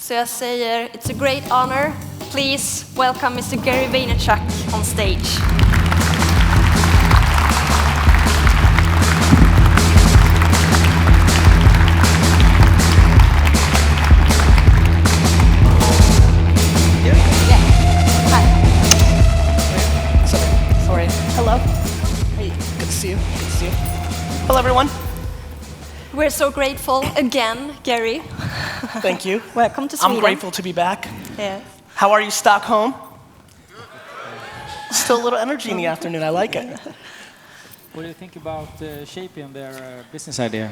Så jag säger, it's a great honor. Please welcome Mr. Gary Vaynerchuk on stage. Hello. Hey, good to see you. Good to see you. Hello, everyone. We're so grateful again, Gary. Thank you. Welcome to Sweden. I'm grateful to be back. Yes. How are you, Stockholm? Still a little energy in the afternoon. I like it. What do you think about shaping their business idea?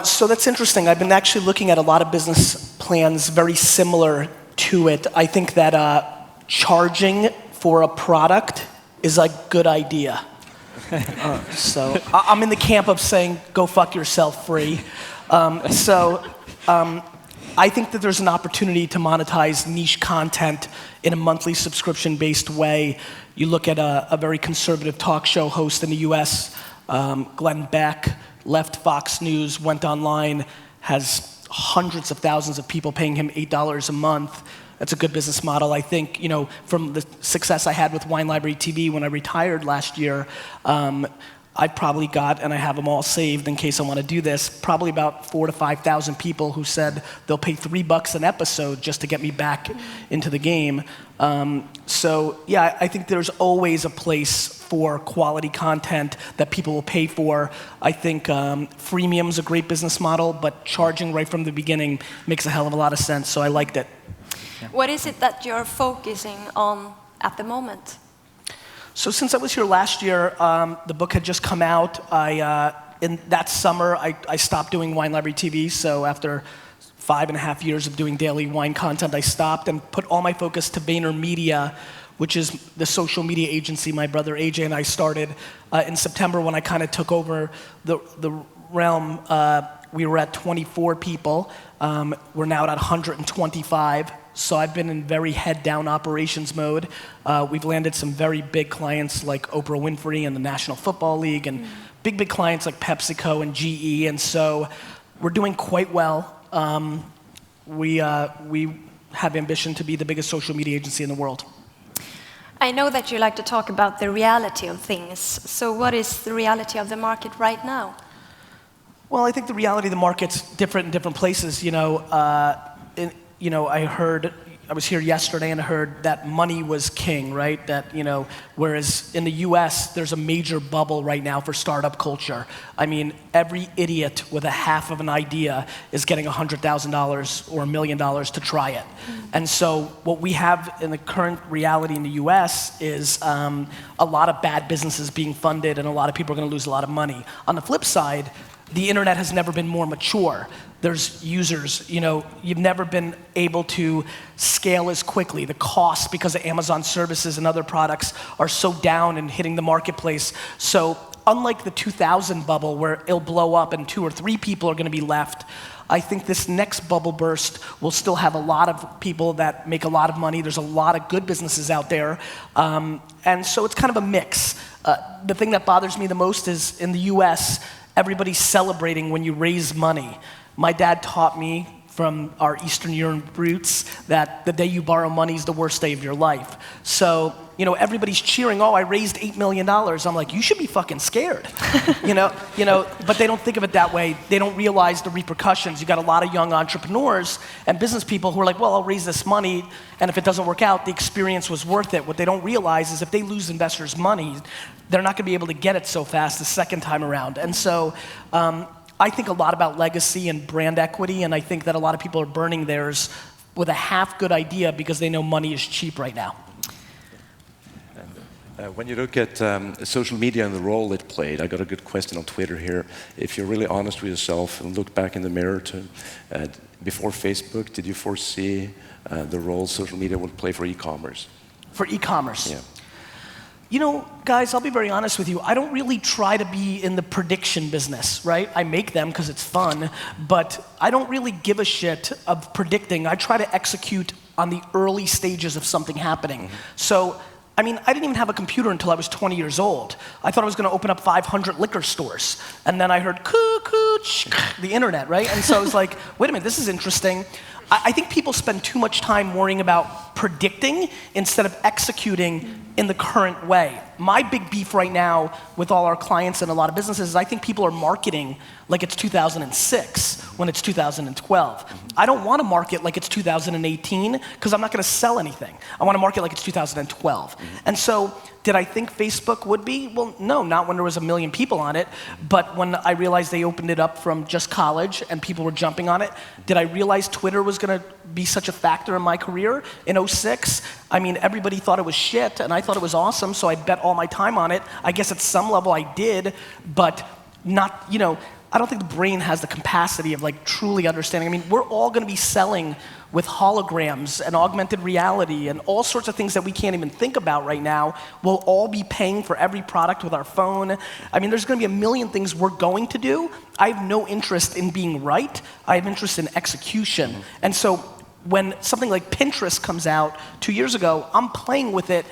So that's interesting. I've been actually looking at a lot of business plans very similar to it. I think that charging for a product is a good idea. So I'm in the camp of saying, go fuck yourself free. I think that there's an opportunity to monetize niche content in a monthly subscription-based way. You look at a very conservative talk show host in the US, Glenn Beck, left Fox News, went online, has hundreds of thousands of people paying him $8 a month. That's a good business model. I think, from the success I had with Wine Library TV when I retired last year, I probably got, and I have them all saved in case I want to do this, probably about 4,000 to 5,000 people who said they'll pay $3 an episode just to get me back into the game. I think there's always a place for quality content that people will pay for. I think freemium's a great business model, but charging right from the beginning makes a hell of a lot of sense, so I liked it. What is it that you're focusing on at the moment? So since I was here last year, the book had just come out. In that summer, I stopped doing Wine Library TV, so after 5.5 years of doing daily wine content, I stopped and put all my focus to VaynerMedia, which is the social media agency my brother AJ and I started in September when I kind of took over the realm. We were at 24 people. We're now at 125. So I've been in very head-down operations mode. We've landed some very big clients like Oprah Winfrey and the National Football League, and big clients like PepsiCo and GE, and so we're doing quite well. We have ambition to be the biggest social media agency in the world. I know that you like to talk about the reality of things. So what is the reality of the market right now? Well, I think the reality of the market's different in different places. I was here yesterday and I heard that money was king, right? That, whereas in the US, there's a major bubble right now for startup culture. I mean, every idiot with a half of an idea is getting $100,000 or $1 million to try it. And so what we have in the current reality in the US is a lot of bad businesses being funded and a lot of people are gonna lose a lot of money. On the flip side, the internet has never been more mature. There's users, you've never been able to scale as quickly. The costs, because of Amazon services and other products, are so down and hitting the marketplace. So unlike the 2000 bubble where it'll blow up and 2 or 3 people are gonna be left, I think this next bubble burst will still have a lot of people that make a lot of money. There's a lot of good businesses out there. And so it's kind of a mix. The thing that bothers me the most is in the US, everybody's celebrating when you raise money. My dad taught me from our Eastern Europe roots that the day you borrow money is the worst day of your life. So, everybody's cheering, oh, I raised $8 million. I'm like, you should be fucking scared. But they don't think of it that way. They don't realize the repercussions. You got a lot of young entrepreneurs and business people who are like, well, I'll raise this money, and if it doesn't work out, the experience was worth it. What they don't realize is if they lose investors' money, they're not gonna be able to get it so fast the second time around. And so, I think a lot about legacy and brand equity, and I think that a lot of people are burning theirs with a half-good idea because they know money is cheap right now. When you look at social media and the role it played, I got a good question on Twitter here. If you're really honest with yourself and look back in the mirror before Facebook, did you foresee the role social media would play for e-commerce? For e-commerce? Yeah. Guys, I'll be very honest with you. I don't really try to be in the prediction business, right? I make them because it's fun, but I don't really give a shit of predicting. I try to execute on the early stages of something happening. So, I didn't even have a computer until I was 20 years old. I thought I was going to open up 500 liquor stores. And then I heard, the internet, right? And so I was like, wait a minute, this is interesting. I think people spend too much time worrying about predicting instead of executing in the current way. My big beef right now with all our clients and a lot of businesses is I think people are marketing like it's 2006 when it's 2012. I don't want to market like it's 2018 because I'm not going to sell anything. I want to market like it's 2012. And so, did I think Facebook would be? Well, no, not when there was 1 million people on it, but when I realized they opened it up from just college and people were jumping on it. Did I realize Twitter was going to be such a factor in my career in 06? I mean, everybody thought it was shit and I thought it was awesome, so I bet all my time on it. I guess at some level I did, but not, you know, I don't think the brain has the capacity of like truly understanding. I mean, we're all going to be selling with holograms and augmented reality and all sorts of things that we can't even think about right now. We'll all be paying for every product with our phone. I mean, there's going to be 1 million things we're going to do. I have no interest in being right. I have interest in execution. And so when something like Pinterest comes out 2 years ago, I'm playing with it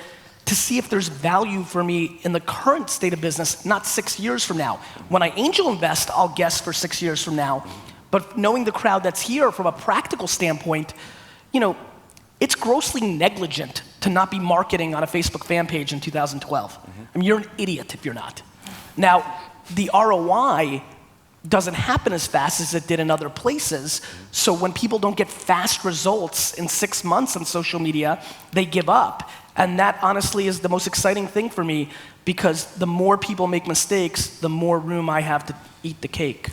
to see if there's value for me in the current state of business, not 6 years from now. When I angel invest, I'll guess for 6 years from now. But knowing the crowd that's here from a practical standpoint, you know, it's grossly negligent to not be marketing on a Facebook fan page in 2012. I mean, you're an idiot if you're not. Now, the ROI doesn't happen as fast as it did in other places. So when people don't get fast results in 6 months on social media, they give up. And that honestly is the most exciting thing for me because the more people make mistakes, the more room I have to eat the cake.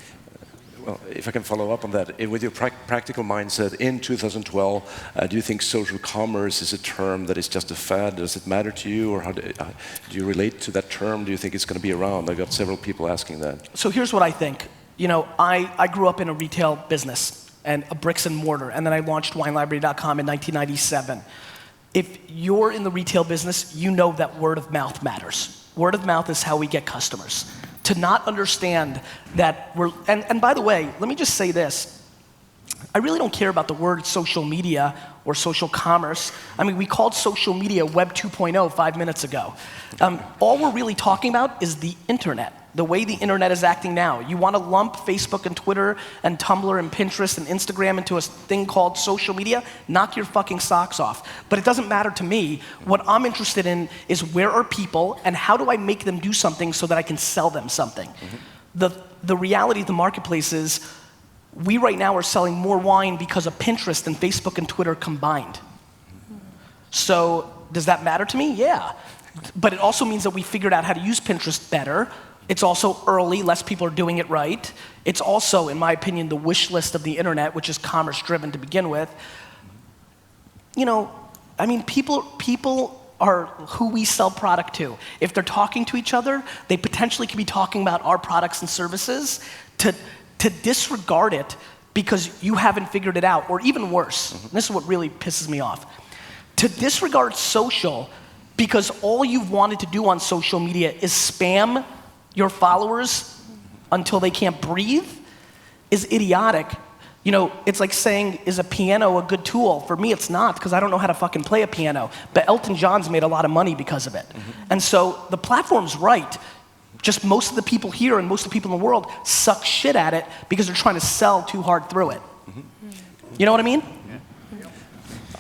Well, if I can follow up on that, with your practical mindset in 2012, do you think social commerce is a term that is just a fad? Does it matter to you, or how do you relate to that term? Do you think it's going to be around? I got several people asking that. So here's what I think. You know, I grew up in a retail business and a bricks and mortar, and then I launched WineLibrary.com in 1997. If you're in the retail business, you know that word of mouth matters. Word of mouth is how we get customers. To not understand that we're, and by the way, let me just say this. I really don't care about the word social media or social commerce. I mean, we called social media Web 2.0 5 minutes ago. All we're really talking about is the internet, the way the internet is acting now. You want to lump Facebook and Twitter and Tumblr and Pinterest and Instagram into a thing called social media? Knock your fucking socks off. But it doesn't matter to me. What I'm interested in is where are people and how do I make them do something so that I can sell them something? The reality of the marketplace is we right now are selling more wine because of Pinterest than Facebook and Twitter combined. So does that matter to me? Yeah. But it also means that we figured out how to use Pinterest better. It's also early, less people are doing it right. It's also, in my opinion, the wish list of the internet, which is commerce driven to begin with. You know, I mean, people are who we sell product to. If they're talking to each other, they potentially could be talking about our products and services. To disregard it because you haven't figured it out, or even worse, this is what really pisses me off, to disregard social because all you've wanted to do on social media is spam your followers until they can't breathe is idiotic. You know, it's like saying, is a piano a good tool? For me, it's not, because I don't know how to fucking play a piano. But Elton John's made a lot of money because of it. And so the platform's right. Just most of the people here and most of the people in the world suck shit at it because they're trying to sell too hard through it. You know what I mean? Yeah.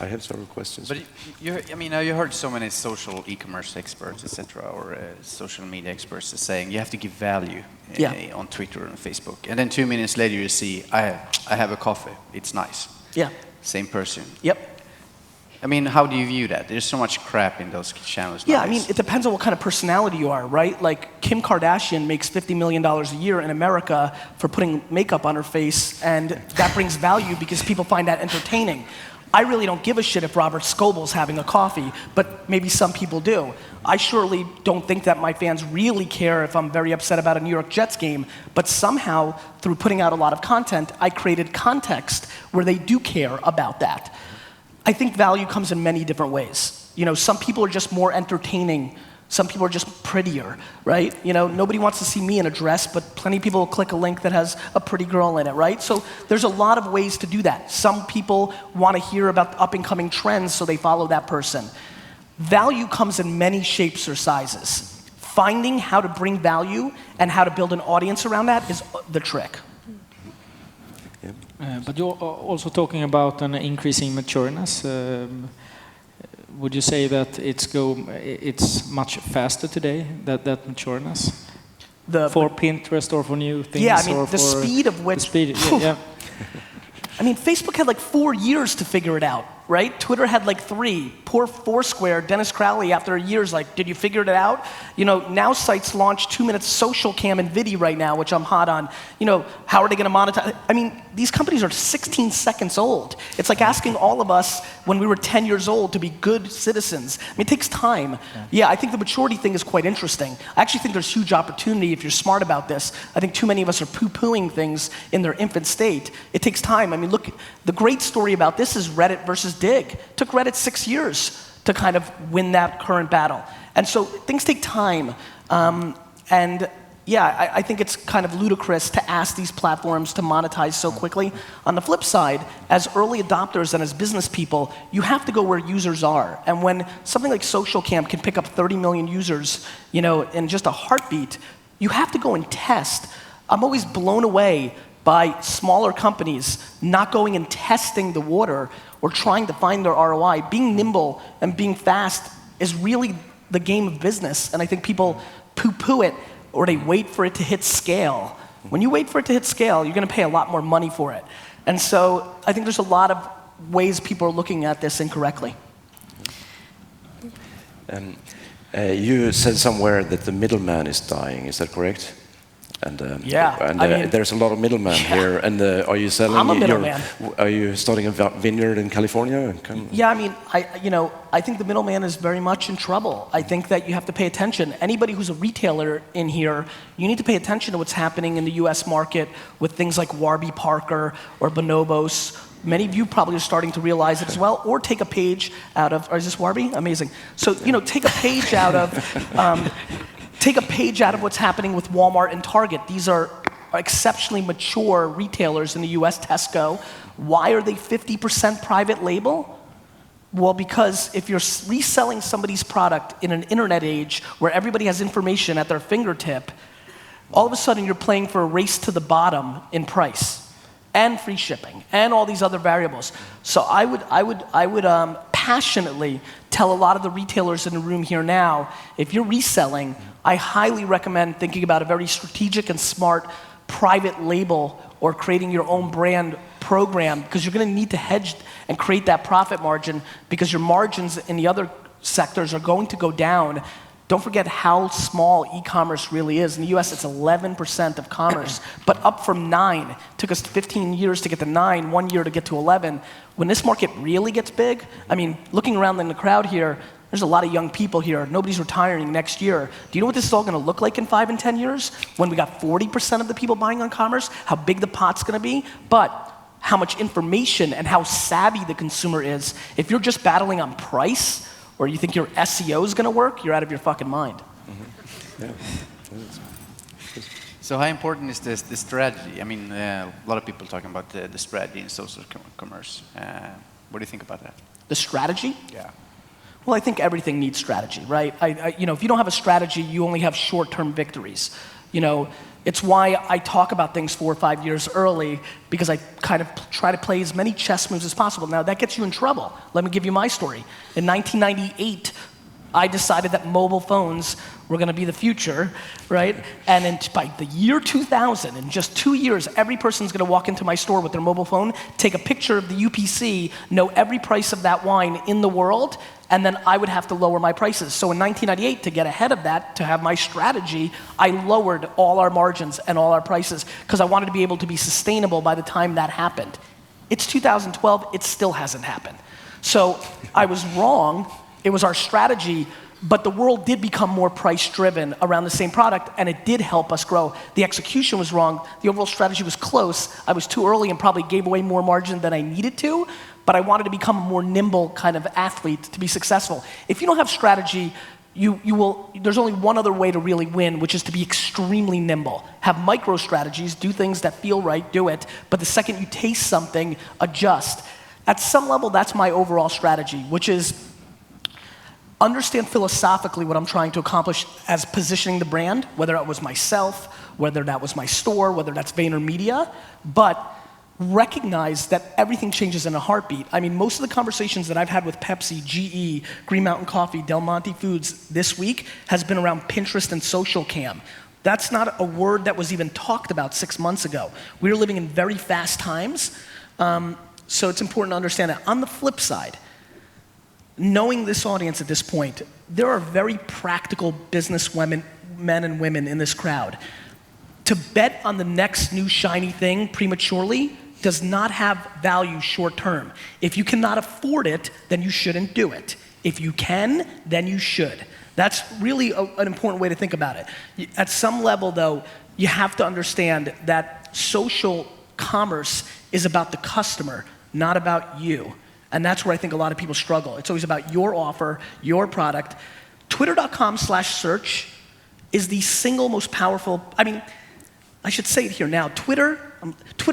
I have several questions. But I mean, you heard so many social e-commerce experts, etc., or social media experts saying you have to give value on Twitter and Facebook, and then 2 minutes later you see, I have a coffee, it's nice. Yeah. Same person. Yep. I mean, how do you view that? There's so much crap in those channels. Yeah, I mean, it depends on what kind of personality you are, right? Like, Kim Kardashian makes $50 million a year in America for putting makeup on her face, and that brings value because people find that entertaining. I really don't give a shit if Robert Scoble's having a coffee, but maybe some people do. I surely don't think that my fans really care if I'm very upset about a New York Jets game, but somehow, through putting out a lot of content, I created context where they do care about that. I think value comes in many different ways. You know, some people are just more entertaining. Some people are just prettier, right? You know, nobody wants to see me in a dress, but plenty of people will click a link that has a pretty girl in it, right? So there's a lot of ways to do that. Some people want to hear about up and coming trends, so they follow that person. Value comes in many shapes or sizes. Finding how to bring value and how to build an audience around that is the trick. But you're also talking about an increasing matureness. Would you say that it's much faster today, that matureness? For Pinterest or for new things? Yeah, I mean, or the for speed of which... the speed, yeah. I mean, Facebook had like 4 years to figure it out, right? Twitter had like 3. Poor Foursquare, Dennis Crowley, after a year's like, did you figure it out? You know, now sites launch 2 minutes social cam and video right now, which I'm hot on. You know, how are they gonna monetize? I mean, these companies are 16 seconds old. It's like asking all of us when we were 10 years old to be good citizens. I mean, it takes time. Yeah, I think the maturity thing is quite interesting. I actually think there's huge opportunity if you're smart about this. I think too many of us are poo-pooing things in their infant state. It takes time. I mean, look, the great story about this is Reddit versus Dig. It took Reddit 6 years to kind of win that current battle. And so things take time. And yeah, I think it's kind of ludicrous to ask these platforms to monetize so quickly. On the flip side, as early adopters and as business people, you have to go where users are. And when something like SocialCam can pick up 30 million users, you know, in just a heartbeat, you have to go and test. I'm always blown away by smaller companies not going and testing the water or trying to find their ROI. Being nimble and being fast is really the game of business, and I think people poo-poo it or they wait for it to hit scale. When you wait for it to hit scale, you're gonna pay a lot more money for it. And so I think there's a lot of ways people are looking at this incorrectly. You said somewhere that the middleman is dying, is that correct? And, I mean, there's a lot of middlemen here. And are you selling? I'm a middleman. Are you starting a vineyard in California? Yeah, I mean, I think the middleman is very much in trouble. I think that you have to pay attention. Anybody who's a retailer in here, you need to pay attention to what's happening in the U.S. market with things like Warby Parker or Bonobos. Many of you probably are starting to realize it as well, or take a page out of. Or is this Warby? Amazing. So take a page out of. Take a page out of what's happening with Walmart and Target. These are exceptionally mature retailers in the US, Tesco. Why are they 50% private label? Well, because if you're reselling somebody's product in an internet age where everybody has information at their fingertip, all of a sudden you're playing for a race to the bottom in price and free shipping and all these other variables. So I would passionately tell a lot of the retailers in the room here now, if you're reselling, I highly recommend thinking about a very strategic and smart private label or creating your own brand program, because you're gonna need to hedge and create that profit margin, because your margins in the other sectors are going to go down. Don't forget how small e-commerce really is. In the US, it's 11% of commerce, but up from 9. It took us 15 years to get to 9, 1 year to get to 11. When this market really gets big, I mean, looking around in the crowd here, there's a lot of young people here. Nobody's retiring next year. Do you know what this is all gonna look like in 5 and 10 years? When we got 40% of the people buying on commerce, how big the pot's gonna be, but how much information and how savvy the consumer is. If you're just battling on price, or you think your SEO is gonna work, you're out of your fucking mind. Mm-hmm. Yeah. So how important is the strategy? I mean, a lot of people talking about the strategy in social commerce. What do you think about that? The strategy? Yeah. Well, I think everything needs strategy, right? If you don't have a strategy, you only have short-term victories. It's why I talk about things 4 or 5 years early, because I kind of try to play as many chess moves as possible. Now, that gets you in trouble. Let me give you my story. In 1998, I decided that mobile phones were gonna be the future, right? And by the year 2000, in just 2 years, every person's gonna walk into my store with their mobile phone, take a picture of the UPC, know every price of that wine in the world, and then I would have to lower my prices. So in 1998, to get ahead of that, to have my strategy, I lowered all our margins and all our prices, because I wanted to be able to be sustainable by the time that happened. It's 2012, it still hasn't happened. So I was wrong. It was our strategy, but the world did become more price-driven around the same product, and it did help us grow. The execution was wrong. The overall strategy was close. I was too early and probably gave away more margin than I needed to, but I wanted to become a more nimble kind of athlete to be successful. If you don't have strategy, there's only one other way to really win, which is to be extremely nimble. Have micro strategies, do things that feel right, do it, but the second you taste something, adjust. At some level, that's my overall strategy, which is understand philosophically what I'm trying to accomplish as positioning the brand, whether it was myself, whether that was my store, whether that's VaynerMedia, but recognize that everything changes in a heartbeat. I mean, most of the conversations that I've had with Pepsi, GE, Green Mountain Coffee, Del Monte Foods this week has been around Pinterest and social cam. That's not a word that was even talked about 6 months ago. We're living in very fast times, so it's important to understand that. On the flip side, knowing this audience at this point, there are very practical business women, men and women in this crowd. To bet on the next new shiny thing prematurely does not have value short term. If you cannot afford it, then you shouldn't do it. If you can, then you should. That's really an important way to think about it. At some level, though, you have to understand that social commerce is about the customer, not about you. And that's where I think a lot of people struggle. It's always about your offer, your product. Twitter.com/search is the single most powerful, I mean, I should say it here now. Twitter,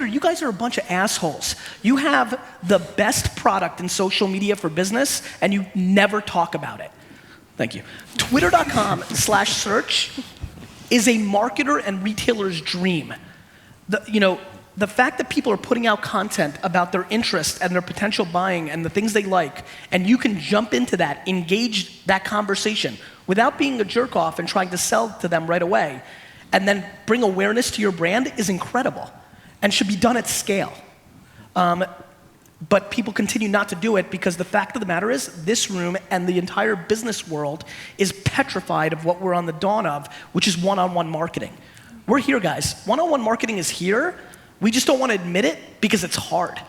you guys are a bunch of assholes. You have the best product in social media for business, and you never talk about it. Thank you. Twitter.com/search is a marketer and retailer's dream. The fact that people are putting out content about their interest and their potential buying and the things they like, and you can jump into that, engage that conversation without being a jerk off and trying to sell to them right away, and then bring awareness to your brand is incredible and should be done at scale. But people continue not to do it because the fact of the matter is this room and the entire business world is petrified of what we're on the dawn of, which is one-on-one marketing. We're here, guys. One-on-one marketing is here. We just don't want to admit it because it's hard.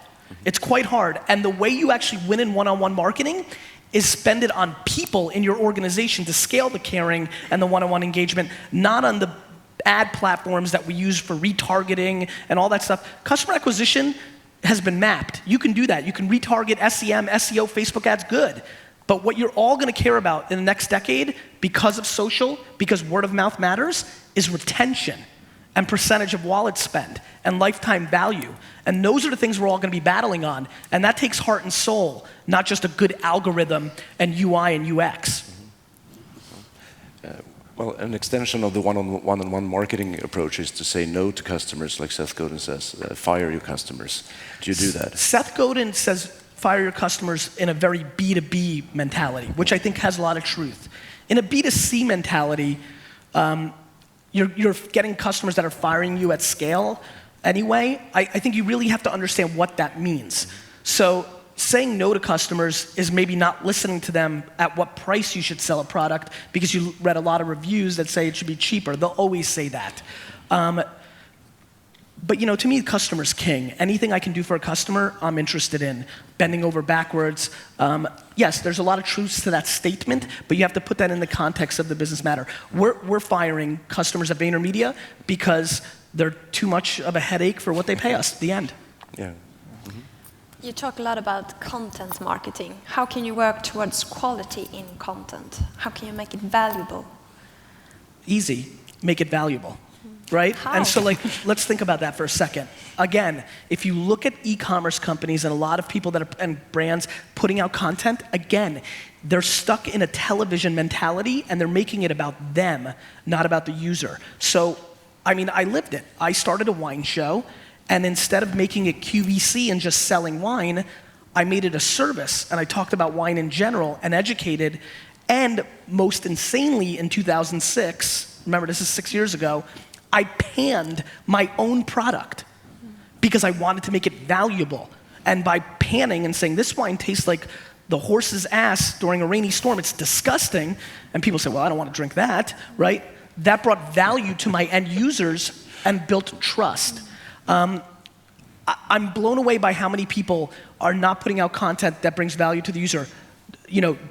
It's quite hard. And the way you actually win in one-on-one marketing is spend it on people in your organization to scale the caring and the one-on-one engagement, not on the ad platforms that we use for retargeting and all that stuff. Customer acquisition has been mapped. You can do that. You can retarget SEM, SEO, Facebook ads, good. But what you're all going to care about in the next decade, because of social, because word of mouth matters, is retention and percentage of wallet spend and lifetime value. And those are the things we're all going to be battling on. And that takes heart and soul, not just a good algorithm and UI and UX. Well, an extension of the one-on-one marketing approach is to say no to customers, like Seth Godin says, fire your customers. Do you do that? Seth Godin says fire your customers in a very B2B mentality, which I think has a lot of truth. In a B2C mentality, you're getting customers that are firing you at scale anyway. I think you really have to understand what that means. So saying no to customers is maybe not listening to them at what price you should sell a product because you read a lot of reviews that say it should be cheaper. They'll always say that. But to me, the customer's king. Anything I can do for a customer, I'm interested in. Bending over backwards. Yes, there's a lot of truths to that statement, but you have to put that in the context of the business matter. We're firing customers at VaynerMedia because they're too much of a headache for what they pay us at the end. Yeah. You talk a lot about content marketing. How can you work towards quality in content? How can you make it valuable? Easy, make it valuable, right? How? And so let's think about that for a second. Again, if you look at e-commerce companies and a lot of people and brands putting out content, again, they're stuck in a television mentality and they're making it about them, not about the user. So, I mean, I lived it. I started a wine show. And instead of making it QVC and just selling wine, I made it a service. And I talked about wine in general and educated. And most insanely in 2006, remember this is 6 years ago, I panned my own product because I wanted to make it valuable. And by panning and saying this wine tastes like the horse's ass during a rainy storm, it's disgusting. And people say, well, I don't want to drink that, right? That brought value to my end users and built trust. I'm blown away by how many people are not putting out content that brings value to the user.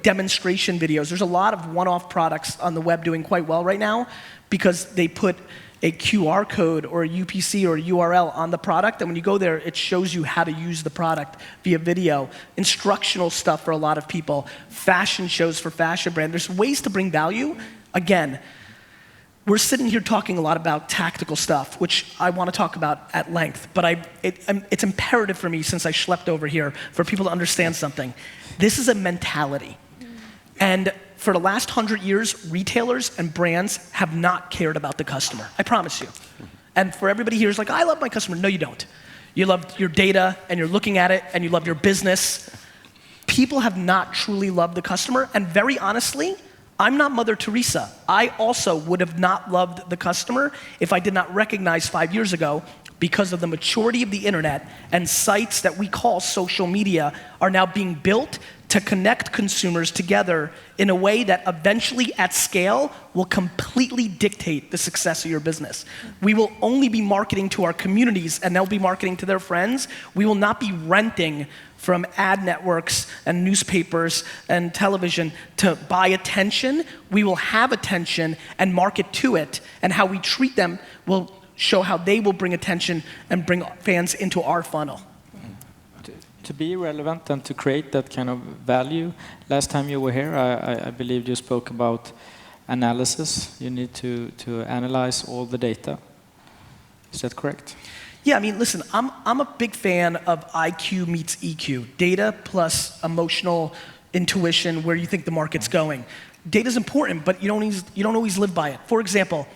Demonstration videos. There's a lot of one-off products on the web doing quite well right now because they put a QR code or a UPC or a URL on the product, and when you go there, it shows you how to use the product via video. Instructional stuff for a lot of people. Fashion shows for fashion brand. There's ways to bring value. Again, we're sitting here talking a lot about tactical stuff, which I want to talk about at length, but it's imperative for me, since I schlepped over here, for people to understand something. This is a mentality. And for the last 100 years, retailers and brands have not cared about the customer. I promise you. And for everybody here who's like, I love my customer. No, you don't. you love your data, and you're looking at it, and you love your business. People have not truly loved the customer, and very honestly, I'm not Mother Teresa. I also would have not loved the customer if I did not recognize 5 years ago, because of the maturity of the internet and sites that we call social media are now being built to connect consumers together in a way that eventually at scale will completely dictate the success of your business. We will only be marketing to our communities and they'll be marketing to their friends. We will not be renting from ad networks and newspapers and television to buy attention. We will have attention and market to it, and how we treat them will show how they will bring attention and bring fans into our funnel. To be relevant and to create that kind of value, last time you were here, I believe you spoke about analysis. You need to analyze all the data. Is that correct? Yeah, I mean, listen, I'm a big fan of IQ meets EQ. Data plus emotional intuition, where you think the market's going. Data's important, but you don't always live by it. For example,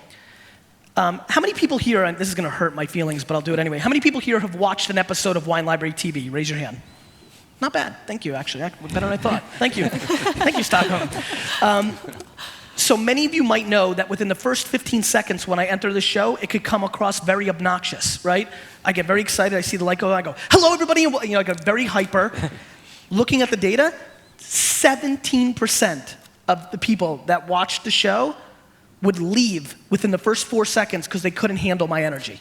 how many people here, and this is gonna hurt my feelings, but I'll do it anyway. How many people here have watched an episode of Wine Library TV? Raise your hand. Not bad, thank you, actually. Better than I thought. Thank you. Thank you, Stockholm. So many of you might know that within the first 15 seconds when I enter the show, it could come across very obnoxious, right? I get very excited, I see the light go, I go, hello everybody, and I get very hyper. Looking at the data, 17% of the people that watched the show would leave within the first 4 seconds because they couldn't handle my energy.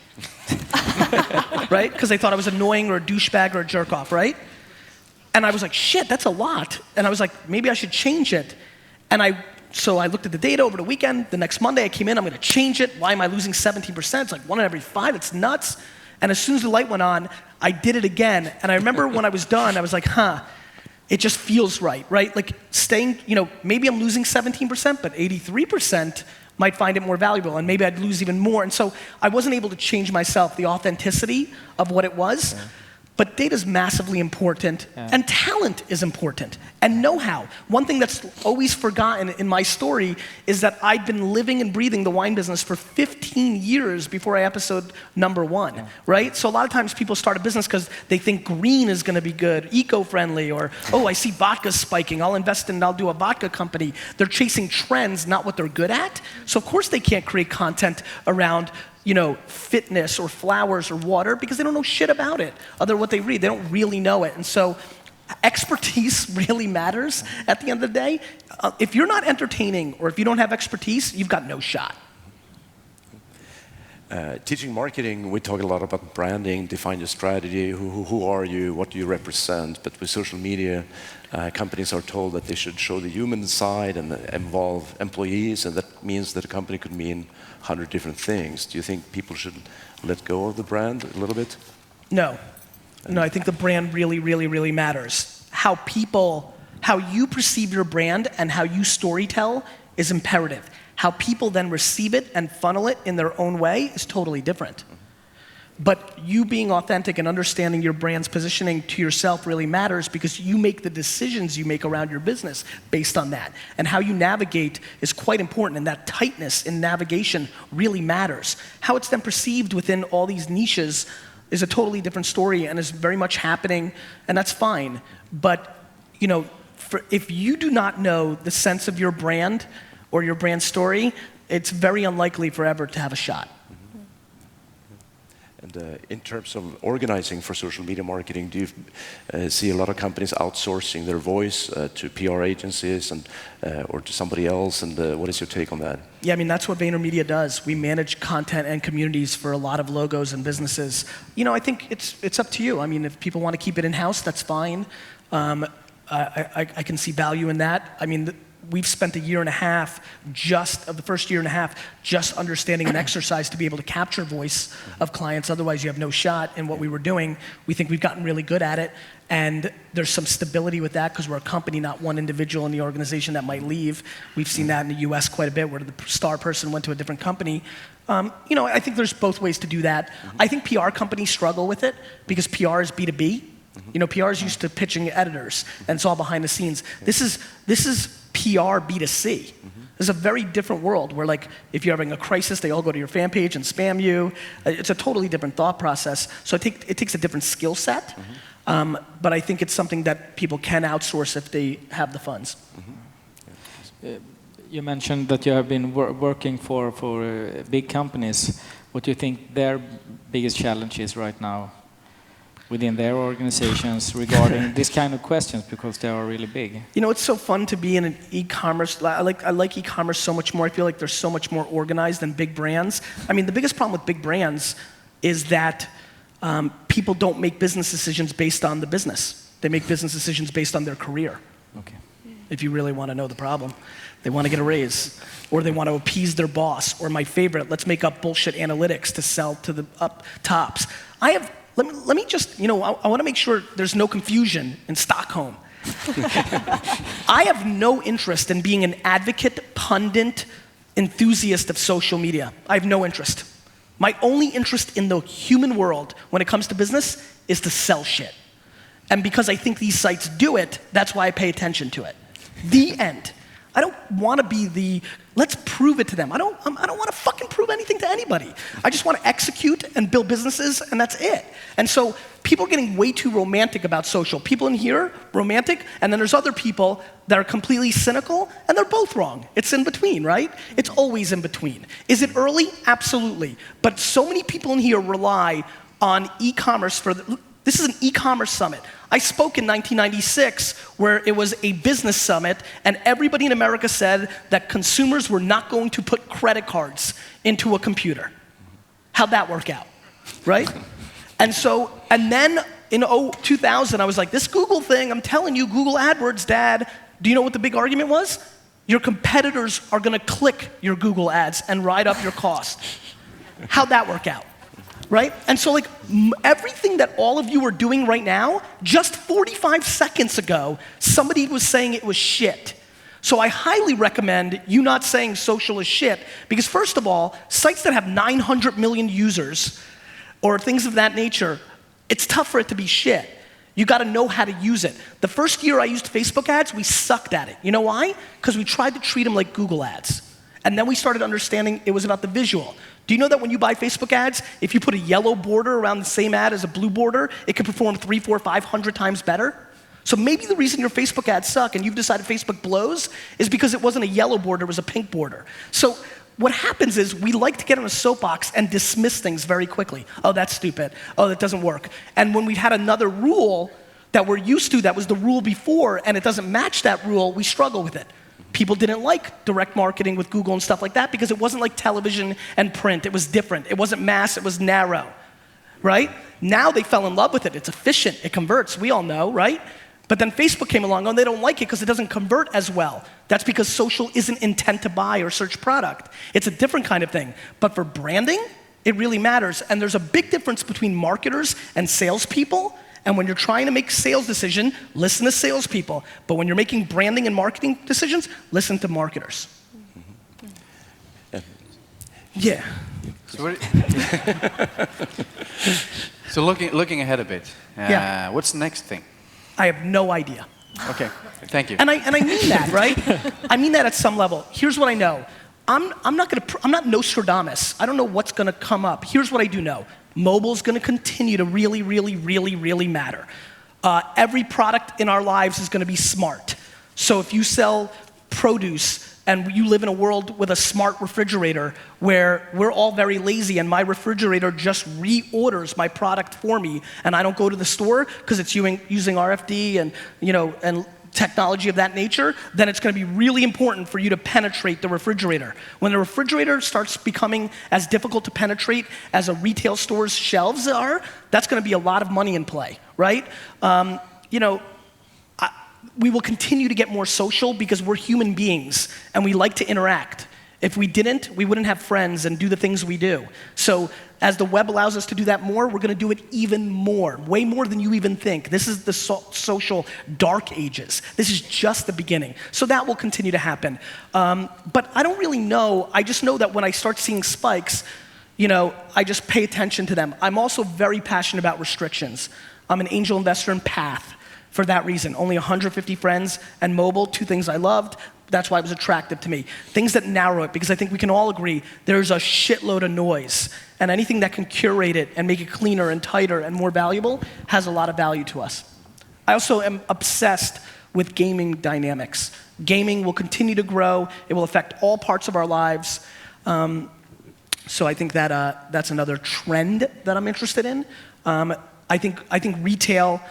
Right? Because they thought I was annoying or a douchebag or a jerk off, right? And I was like, shit, that's a lot. And I was like, maybe I should change it. And so I looked at the data over the weekend. The next Monday I came in, I'm gonna change it. Why am I losing 17%? It's like 1 in every 5, it's nuts. And as soon as the light went on, I did it again. And I remember when I was done, I was like, it just feels right? Like staying, maybe I'm losing 17%, but 83% might find it more valuable, and maybe I'd lose even more. And so I wasn't able to change myself, the authenticity of what it was. Yeah. But data's massively important, and talent is important, and know-how. One thing that's always forgotten in my story is that I'd been living and breathing the wine business for 15 years before episode number 1, right? So a lot of times people start a business because they think green is gonna be good, eco-friendly, or, oh, I see vodka spiking, I'll invest in and I'll do a vodka company. They're chasing trends, not what they're good at. So of course they can't create content around fitness or flowers or water because they don't know shit about it. Other than what they read, they don't really know it. And so expertise really matters at the end of the day. If you're not entertaining or if you don't have expertise, you've got no shot. Teaching marketing, we talk a lot about branding, define your strategy, who are you, what do you represent, but with social media, companies are told that they should show the human side and involve employees, and that means that a company could mean 100 different things. Do you think people should let go of the brand a little bit? No, I think the brand really, really, really matters. How you perceive your brand and how you storytell is imperative. How people then receive it and funnel it in their own way is totally different. But you being authentic and understanding your brand's positioning to yourself really matters because you make the decisions you make around your business based on that. And how you navigate is quite important, and that tightness in navigation really matters. How it's then perceived within all these niches is a totally different story and is very much happening, and that's fine. But if you do not know the sense of your brand or your brand story, it's very unlikely forever to have a shot. And in terms of organizing for social media marketing, do you see a lot of companies outsourcing their voice to PR agencies and or to somebody else? And what is your take on that? Yeah, I mean, that's what VaynerMedia does. We manage content and communities for a lot of logos and businesses. I think it's up to you. I mean, if people want to keep it in-house, that's fine. I can see value in that. I mean, we've spent a year and a half, the first year and a half, just understanding an exercise to be able to capture voice of clients. Otherwise, you have no shot in what we were doing. We think we've gotten really good at it, and there's some stability with that because we're a company, not one individual in the organization that might leave. We've seen that in the US quite a bit, where the star person went to a different company. I think there's both ways to do that. I think PR companies struggle with it because PR is B2B. PR is used to pitching editors, and it's all behind the scenes. This is PR B2C. It's a very different world where, like, if you're having a crisis, they all go to your fan page and spam you. It's a totally different thought process. So it takes a different skill set. But I think it's something that people can outsource if they have the funds. You mentioned that you have been working for big companies. What do you think their biggest challenge is right now within their organizations regarding this kind of questions, because they are really big? You know, it's so fun to be in an e-commerce. I like e-commerce so much more. I feel like they're so much more organized than big brands. I mean, the biggest problem with big brands is that people don't make business decisions based on the business. They make business decisions based on their career. Okay. If you really want to know the problem. They want to get a raise, or they want to appease their boss, or my favorite, let's make up bullshit analytics to sell to the up tops. Let me just, I want to make sure there's no confusion in Stockholm. I have no interest in being an advocate, pundit, enthusiast of social media. I have no interest. My only interest in the human world when it comes to business is to sell shit. And because I think these sites do it, that's why I pay attention to it. The end. I don't want to be let's prove it to them. I don't want to fucking prove anything to anybody. I just want to execute and build businesses, and that's it. And so people are getting way too romantic about social. People in here, romantic, and then there's other people that are completely cynical, and they're both wrong. It's in between, right? It's always in between. Is it early? Absolutely. But so many people in here rely on e-commerce this is an e-commerce summit. I spoke in 1996 where it was a business summit, and everybody in America said that consumers were not going to put credit cards into a computer. How'd that work out, right? And then in 2000, I was like, this Google thing, I'm telling you, Google AdWords, Dad, do you know what the big argument was? Your competitors are gonna click your Google ads and ride up your cost. How'd that work out? Right? And so like everything that all of you are doing right now, just 45 seconds ago, somebody was saying it was shit. So I highly recommend you not saying social is shit, because first of all, sites that have 900 million users or things of that nature, it's tough for it to be shit. You gotta know how to use it. The first year I used Facebook ads, we sucked at it. You know why? Because we tried to treat them like Google ads. And then we started understanding it was about the visual. Do you know that when you buy Facebook ads, if you put a yellow border around the same ad as a blue border, it can perform 300, 400, 500 times better? So maybe the reason your Facebook ads suck and you've decided Facebook blows is because it wasn't a yellow border, it was a pink border. So what happens is we like to get on a soapbox and dismiss things very quickly. Oh, that's stupid. Oh, that doesn't work. And when we had another rule that we're used to, that was the rule before, and it doesn't match that rule, we struggle with it. People didn't like direct marketing with Google and stuff like that because it wasn't like television and print. It was different. It wasn't mass, it was narrow, right? Now they fell in love with it. It's efficient, it converts, we all know, right? But then Facebook came along and they don't like it because it doesn't convert as well. That's because social isn't intent to buy or search product. It's a different kind of thing. But for branding, it really matters. And there's a big difference between marketers and salespeople. And when you're trying to make a sales decision, listen to salespeople. But when you're making branding and marketing decisions, listen to marketers. Yeah. So looking ahead a bit, what's the next thing? I have no idea. Okay, thank you. And I mean that, right? I mean that at some level. Here's what I know. I'm not Nostradamus. I don't know what's gonna come up. Here's what I do know. Mobile's gonna continue to really, really, really, really matter. Every product in our lives is gonna be smart. So if you sell produce and you live in a world with a smart refrigerator where we're all very lazy and my refrigerator just reorders my product for me and I don't go to the store because it's using RFD and technology of that nature, then it's going to be really important for you to penetrate the refrigerator. When the refrigerator starts becoming as difficult to penetrate as a retail store's shelves are, that's going to be a lot of money in play, right? We will continue to get more social because we're human beings and we like to interact. If we didn't, we wouldn't have friends and do the things we do. So as the web allows us to do that more, we're gonna do it even more, way more than you even think. This is the social dark ages. This is just the beginning. So that will continue to happen. But I don't really know. I just know that when I start seeing spikes, I just pay attention to them. I'm also very passionate about restrictions. I'm an angel investor in Path for that reason. Only 150 friends and mobile, two things I loved. That's why it was attractive to me. Things that narrow it, because I think we can all agree there's a shitload of noise, and anything that can curate it and make it cleaner and tighter and more valuable has a lot of value to us. I also am obsessed with gaming dynamics. Gaming will continue to grow. It will affect all parts of our lives. So I think that that's another trend that I'm interested in. I think retail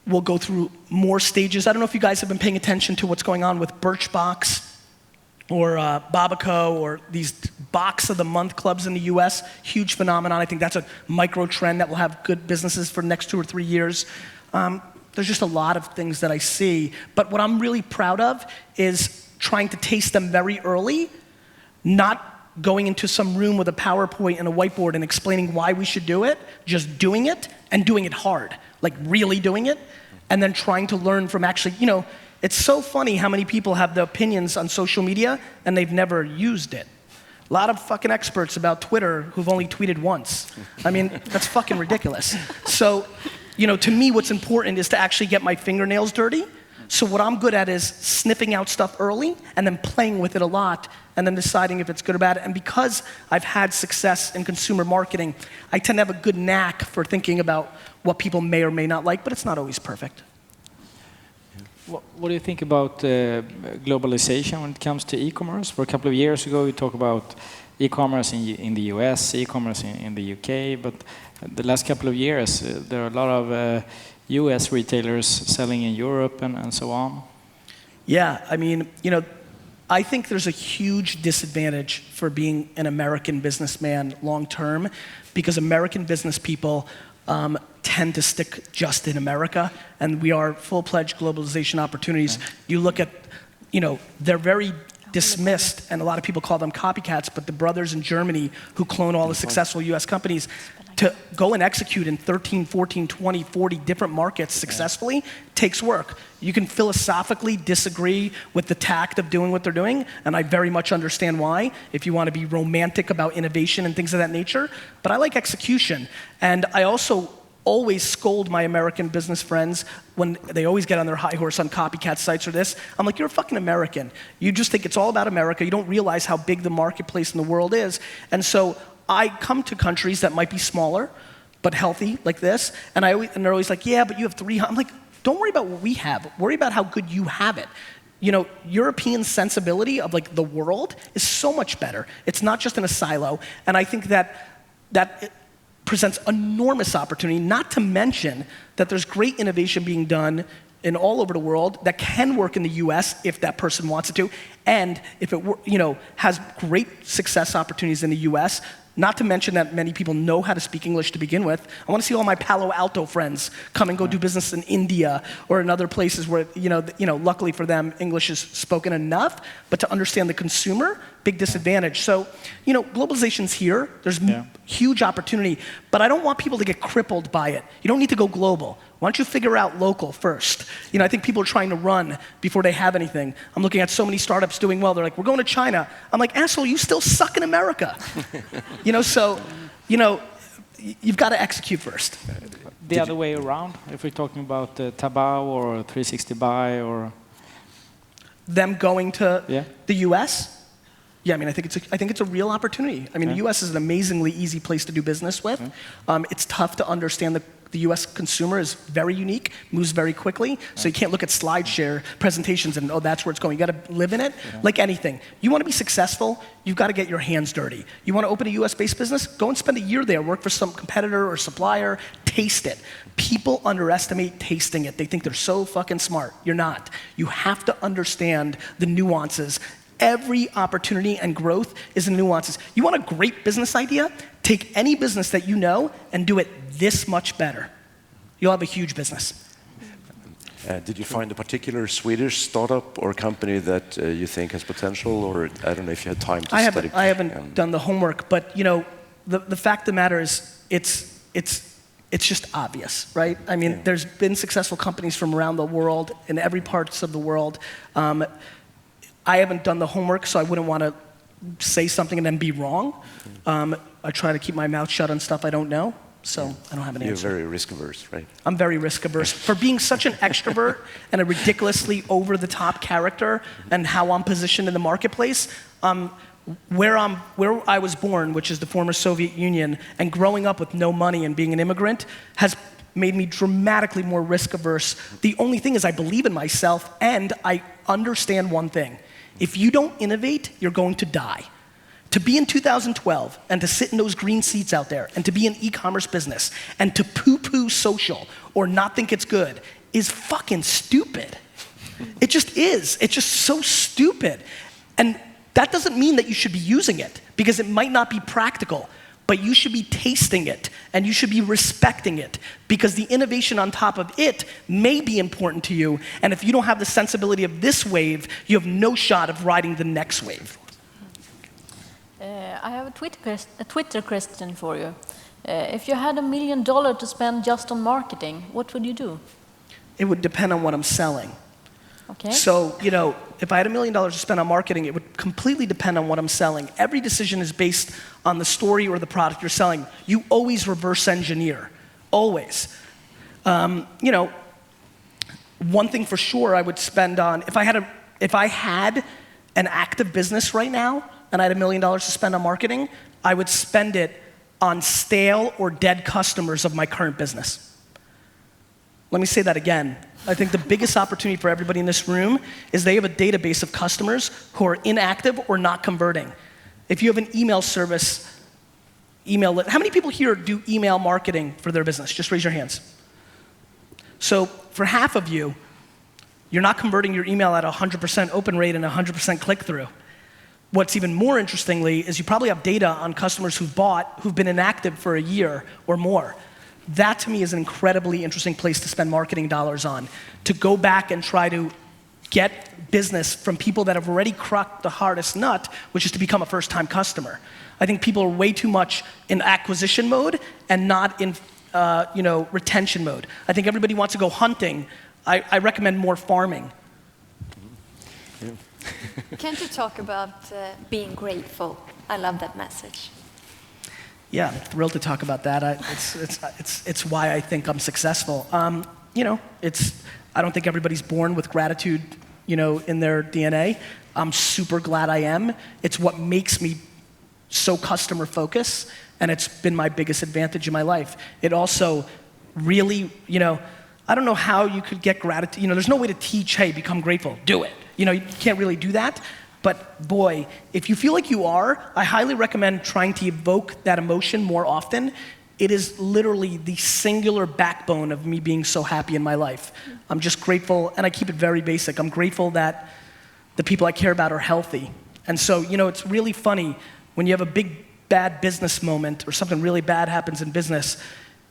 will go through more stages. I don't know if you guys have been paying attention to what's going on with Birchbox or Babaco or these Box of the Month clubs in the US. Huge phenomenon. I think that's a micro trend that will have good businesses for the next 2 or 3 years. There's just a lot of things that I see. But what I'm really proud of is trying to taste them very early, not going into some room with a PowerPoint and a whiteboard and explaining why we should do it, just doing it and doing it hard, like really doing it, and then trying to learn from actually, it's so funny how many people have the opinions on social media and they've never used it. A lot of fucking experts about Twitter who've only tweeted once. I mean, that's fucking ridiculous. So, to me, what's important is to actually get my fingernails dirty. So what I'm good at is sniffing out stuff early and then playing with it a lot and then deciding if it's good or bad. And because I've had success in consumer marketing, I tend to have a good knack for thinking about what people may or may not like, but it's not always perfect. What do you think about globalization when it comes to e-commerce? For a couple of years ago, we talked about e-commerce in the US, e-commerce in the UK, but the last couple of years, there are a lot of US retailers selling in Europe and so on. Yeah, I mean, I think there's a huge disadvantage for being an American businessman long term, because American business people tend to stick just in America, and we are full-fledged globalization opportunities. Okay. You look at, they're very dismissed, and a lot of people call them copycats, but the brothers in Germany who clone all the successful US companies, to go and execute in 13, 14, 20, 40 different markets successfully takes work. You can philosophically disagree with the tact of doing what they're doing, and I very much understand why, if you want to be romantic about innovation and things of that nature, but I like execution. And I also always scold my American business friends when they always get on their high horse on copycat sites or this. I'm like, you're a fucking American. You just think it's all about America. You don't realize how big the marketplace in the world is. And so I come to countries that might be smaller, but healthy, like this, and they're always like, yeah, but you have 300. I'm like, don't worry about what we have. Worry about how good you have it. European sensibility of like the world is so much better. It's not just in a silo, and I think that it presents enormous opportunity, not to mention that there's great innovation being done in all over the world that can work in the US if that person wants it to, and if it has great success opportunities in the US, not to mention that many people know how to speak English to begin with. I want to see all my Palo Alto friends come and go do business in India or in other places where, luckily for them, English is spoken enough, but to understand the consumer, big disadvantage. So, globalization's here. There's huge opportunity, but I don't want people to get crippled by it. You don't need to go global. Why don't you figure out local first? I think people are trying to run before they have anything. I'm looking at so many startups doing well. They're like, we're going to China. I'm like, asshole, you still suck in America. You've got to execute first. The other way around, if we're talking about Taobao or 360 Buy or... Them going to the US? Yeah, I mean, I think it's a real opportunity. I mean, the US is an amazingly easy place to do business with. It's tough to understand the US consumer is very unique, moves very quickly, so you can't look at SlideShare presentations and, that's where it's going. You got to live in it. Like anything. You want to be successful, you've got to get your hands dirty. You want to open a US-based business? Go and spend a year there, work for some competitor or supplier, taste it. People underestimate tasting it. They think they're so fucking smart. You're not. You have to understand the nuances. Every opportunity and growth is in nuances. You want a great business idea? Take any business that you know and do it this much better. You'll have a huge business. Did you find a particular Swedish startup or company that you think has potential, or I don't know if you had time to study? I haven't done the homework, but the fact of the matter is it's just obvious, right? I mean, there's been successful companies from around the world, in every parts of the world. I haven't done the homework, so I wouldn't want to say something and then be wrong. I try to keep my mouth shut on stuff I don't know. So I don't have an answer. You're very risk averse, right? I'm very risk averse. For being such an extrovert and a ridiculously over the top character and how I'm positioned in the marketplace, where I was born, which is the former Soviet Union, and growing up with no money and being an immigrant has made me dramatically more risk averse. The only thing is I believe in myself and I understand one thing. If you don't innovate, you're going to die. To be in 2012 and to sit in those green seats out there and to be an e-commerce business and to poo-poo social or not think it's good is fucking stupid. It just is. It's just so stupid. And that doesn't mean that you should be using it because it might not be practical, but you should be tasting it and you should be respecting it because the innovation on top of it may be important to you. And if you don't have the sensibility of this wave, you have no shot of riding the next wave. I have a Twitter question for you. If you had $1 million to spend just on marketing, what would you do? It would depend on what I'm selling. Okay. So, you know, if I had $1 million to spend on marketing, it would completely depend on what I'm selling. Every decision is based on the story or the product you're selling. You always reverse engineer, always. You know, one thing for sure I would spend on, if I had an active business right now, and I had $1 million to spend on marketing, I would spend it on stale or dead customers of my current business. Let me say that again. I think the biggest opportunity for everybody in this room is they have a database of customers who are inactive or not converting. If you have an email service, how many people here do email marketing for their business? Just raise your hands. So for half of you, you're not converting your email at 100% open rate and 100% click-through. What's even more interestingly is you probably have data on customers who've been inactive for a year or more. That to me is an incredibly interesting place to spend marketing dollars on, to go back and try to get business from people that have already cracked the hardest nut, which is to become a first-time customer. I think people are way too much in acquisition mode and not in retention mode. I think everybody wants to go hunting. I recommend more farming. Yeah. Can't you talk about being grateful? I love that message. Yeah, I'm thrilled to talk about that. It's why I think I'm successful. You know, I don't think everybody's born with gratitude, you know, in their DNA. I'm super glad I am. It's what makes me so customer focused, and it's been my biggest advantage in my life. It also really, you know, I don't know how you could get gratitude. You know, there's no way to teach, hey, become grateful, do it. You know, you can't really do that. But boy, if you feel like you are, I highly recommend trying to evoke that emotion more often. It is literally the singular backbone of me being so happy in my life. I'm just grateful, and I keep it very basic. I'm grateful that the people I care about are healthy. And so, you know, it's really funny when you have a big bad business moment or something really bad happens in business,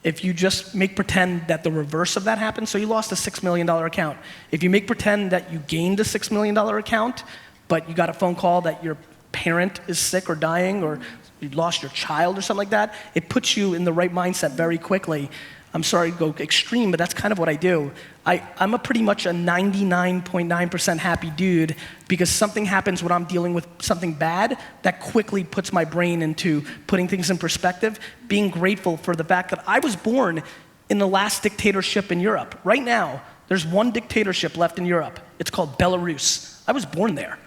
if you just make pretend that the reverse of that happened, so you lost a $6 million account. If you make pretend that you gained a $6 million account, but you got a phone call that your parent is sick or dying or you lost your child or something like that, it puts you in the right mindset very quickly. I'm sorry to go extreme, but that's kind of what I do. I'm a pretty much a 99.9% happy dude because something happens when I'm dealing with something bad that quickly puts my brain into putting things in perspective, being grateful for the fact that I was born in the last dictatorship in Europe. Right now, there's one dictatorship left in Europe. It's called Belarus. I was born there,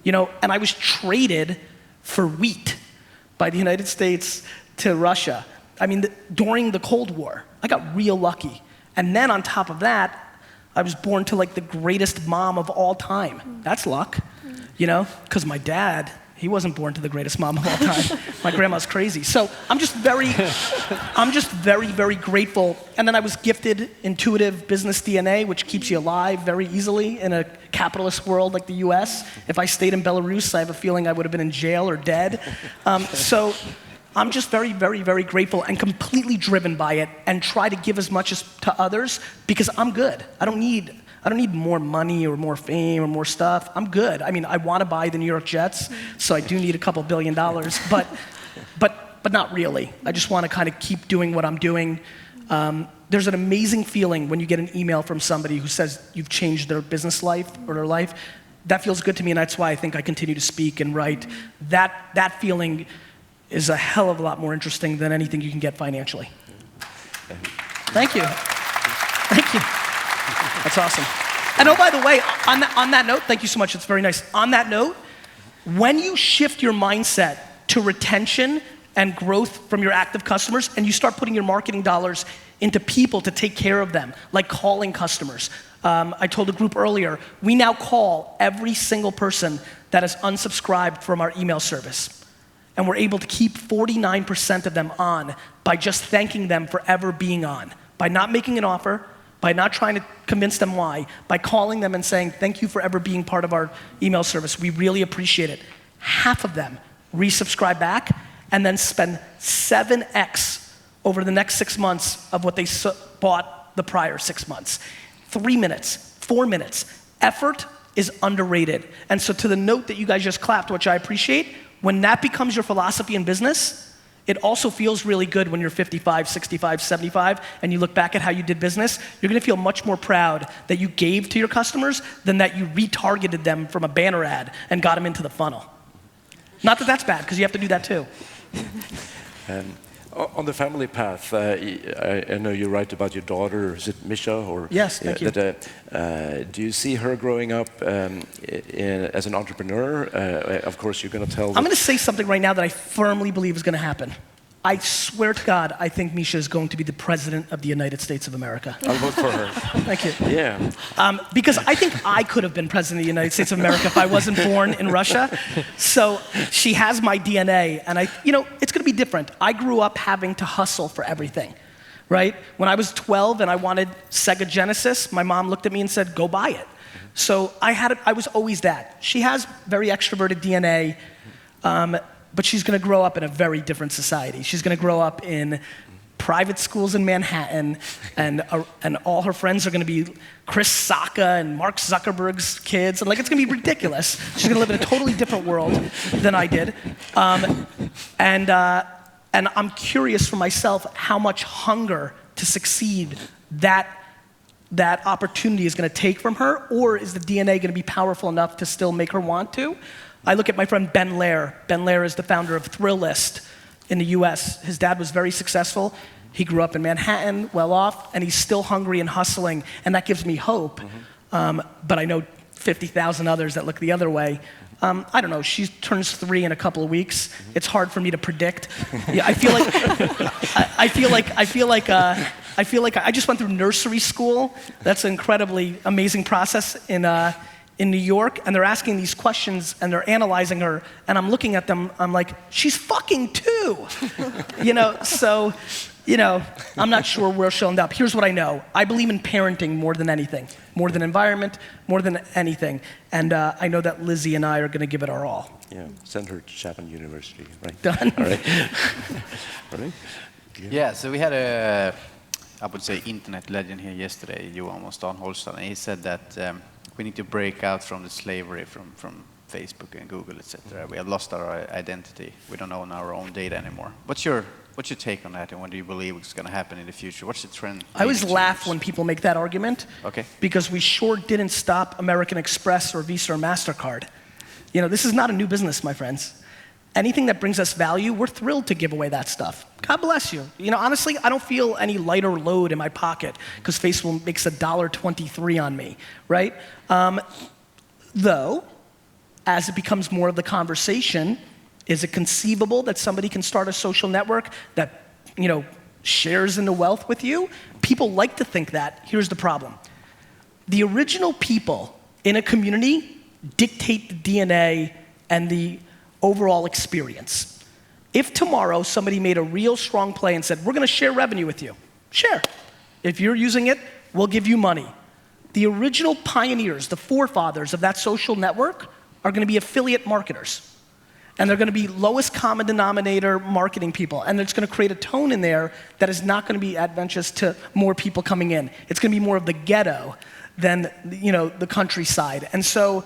you know, and I was traded for wheat by the United States to Russia. I mean, during the Cold War, I got real lucky. And then on top of that, I was born to like the greatest mom of all time. That's luck, you know, because my dad, he wasn't born to the greatest mom of all time. My grandma's crazy. So I'm just very, very grateful. And then I was gifted intuitive business DNA, which keeps you alive very easily in a capitalist world like the US. If I stayed in Belarus, I have a feeling I would have been in jail or dead. So I'm just very grateful and completely driven by it and try to give as much as to others because I'm good. I don't need more money or more fame or more stuff. I'm good. I mean, I want to buy the New York Jets, so I do need a couple $1 billion, but not really. I just want to kind of keep doing what I'm doing. There's an amazing feeling when you get an email from somebody who says you've changed their business life or their life. That feels good to me, and that's why I think I continue to speak and write. That feeling is a hell of a lot more interesting than anything you can get financially. Thank you. Thank you. That's awesome. And oh, by the way, on that note, thank you so much, it's very nice. On that note, when you shift your mindset to retention and growth from your active customers, and you start putting your marketing dollars into people to take care of them, like calling customers. I told a group earlier, we now call every single person that is unsubscribed from our email service. And we're able to keep 49% of them on by just thanking them for ever being on. By not making an offer, by not trying to convince them why, by calling them and saying, thank you for ever being part of our email service. We really appreciate it. Half of them resubscribe back and then spend 7x over the next 6 months of what they bought the prior 6 months. 3 minutes, 4 minutes. Effort is underrated. And so to the note that you guys just clapped, which I appreciate, when that becomes your philosophy in business, it also feels really good when you're 55, 65, 75, and you look back at how you did business. You're gonna feel much more proud that you gave to your customers than that you retargeted them from a banner ad and got them into the funnel. Not that that's bad, because you have to do that too. On the family path, I know you write about your daughter. Is it Misha? Or yes, thank you. Do you see her growing up as an entrepreneur? Of course, you're going to tell. I'm going to say something right now that I firmly believe is going to happen. I swear to God, I think Misha is going to be the president of the United States of America. I'll vote for her. Thank you. Yeah. Because I think I could have been president of the United States of America if I wasn't born in Russia. So she has my DNA, and it's going to be different. I grew up having to hustle for everything, right? When I was 12 and I wanted Sega Genesis, my mom looked at me and said, "Go buy it." So I was always that. She has very extroverted DNA. But she's going to grow up in a very different society. She's going to grow up in private schools in Manhattan, and all her friends are going to be Chris Sacca and Mark Zuckerberg's kids, and it's going to be ridiculous. She's going to live in a totally different world than I did, and I'm curious for myself how much hunger to succeed that opportunity is going to take from her, or is the DNA going to be powerful enough to still make her want to? I look at my friend Ben Lair. Ben Lair is the founder of Thrillist in the US. His dad was very successful. He grew up in Manhattan, well off, and he's still hungry and hustling, and that gives me hope. But I know 50,000 others that look the other way. I don't know, she turns 3 in a couple of weeks. It's hard for me to predict. Yeah, I feel like I just went through nursery school. That's an incredibly amazing process in New York, and they're asking these questions and they're analyzing her, and I'm looking at them, I'm like, she's fucking 2. So I'm not sure where she'll end up. Here's what I know. I believe in parenting more than anything, more than environment, more than anything. And I know that Lizzie and I are gonna give it our all. Yeah, send her to Chapman University, right? Done. All right. All right. Yeah, so we had I would say, internet legend here yesterday, Johan Holstad, and he said that we need to break out from the slavery from Facebook and Google, etc. We have lost our identity. We don't own our own data anymore. What's your take on that, and what do you believe is going to happen in the future? What's the trend? I always laugh when people make that argument, because we sure didn't stop American Express or Visa or MasterCard. This is not a new business, my friends. Anything that brings us value, we're thrilled to give away that stuff. God bless you. Honestly, I don't feel any lighter load in my pocket because Facebook makes $1.23 on me, right? Though, as it becomes more of the conversation, is it conceivable that somebody can start a social network that, shares in the wealth with you? People like to think that. Here's the problem. The original people in a community dictate the DNA and the overall experience. If tomorrow somebody made a real strong play and said, we're going to share revenue with you, share. If you're using it, we'll give you money. The original pioneers, the forefathers of that social network, are going to be affiliate marketers. And they're going to be lowest common denominator marketing people. And it's going to create a tone in there that is not going to be advantageous to more people coming in. It's going to be more of the ghetto than the countryside. And so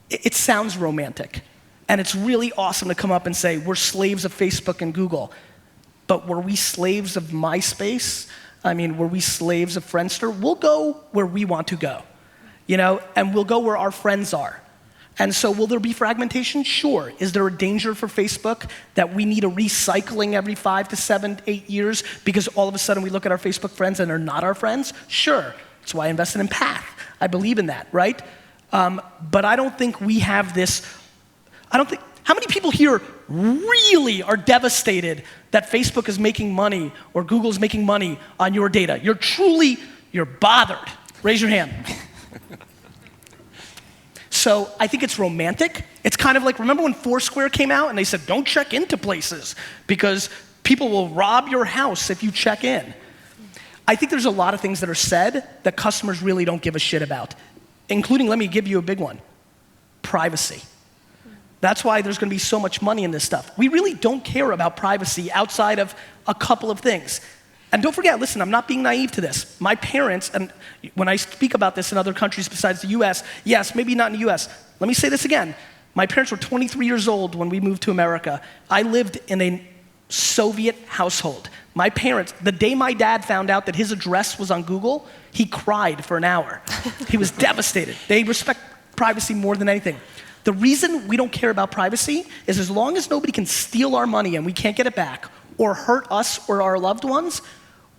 it sounds romantic. And it's really awesome to come up and say, we're slaves of Facebook and Google. But were we slaves of MySpace? Were we slaves of Friendster? We'll go where we want to go, and we'll go where our friends are. And so will there be fragmentation? Sure. Is there a danger for Facebook that we need a recycling every 5 to 7, 8 years because all of a sudden we look at our Facebook friends and they're not our friends? Sure. That's why I invested in Path. I believe in that, right? But I don't think we have this, how many people here really are devastated that Facebook is making money or Google's making money on your data? You're bothered. Raise your hand. So I think it's romantic. It's kind of like, remember when Foursquare came out and they said, don't check into places because people will rob your house if you check in. I think there's a lot of things that are said that customers really don't give a shit about, including, let me give you a big one, privacy. That's why there's gonna be so much money in this stuff. We really don't care about privacy outside of a couple of things. And don't forget, listen, I'm not being naive to this. My parents, and when I speak about this in other countries besides the US, yes, maybe not in the US. Let me say this again. My parents were 23 years old when we moved to America. I lived in a Soviet household. My parents, the day my dad found out that his address was on Google, he cried for an hour. He was devastated. They respect privacy more than anything. The reason we don't care about privacy is as long as nobody can steal our money and we can't get it back, or hurt us or our loved ones,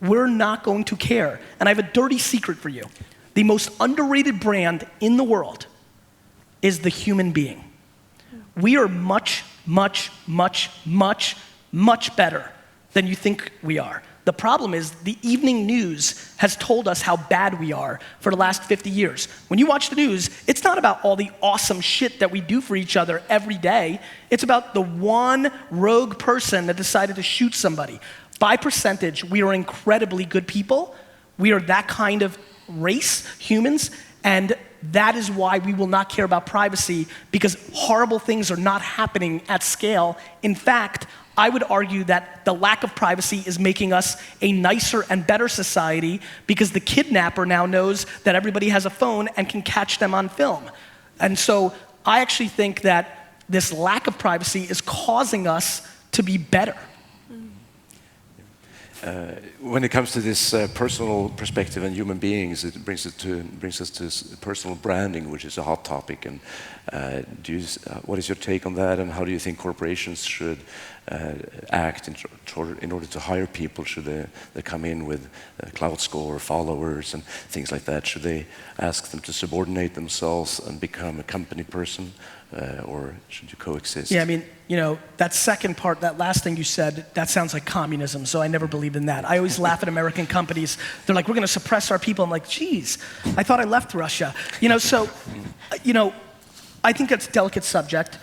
we're not going to care. And I have a dirty secret for you. The most underrated brand in the world is the human being. We are much, much, much, much, much better than you think we are. The problem is the evening news has told us how bad we are for the last 50 years. When you watch the news, it's not about all the awesome shit that we do for each other every day. It's about the one rogue person that decided to shoot somebody. By percentage, we are incredibly good people. We are that kind of race, humans, and that is why we will not care about privacy, because horrible things are not happening at scale. In fact, I would argue that the lack of privacy is making us a nicer and better society because the kidnapper now knows that everybody has a phone and can catch them on film. And so I actually think that this lack of privacy is causing us to be better. When it comes to this personal perspective and human beings, it brings us to personal branding, which is a hot topic. And what is your take on that? And how do you think corporations should act in order to hire people? Should they come in with cloud score, followers, and things like that? Should they ask them to subordinate themselves and become a company person, or should you coexist? Yeah, I mean, you know, that second part, that last thing you said, that sounds like communism, so I never believed in that. I always laugh at American companies. They're like, we're gonna suppress our people. I'm like, geez, I thought I left Russia. You know, so, you know, I think that's a delicate subject.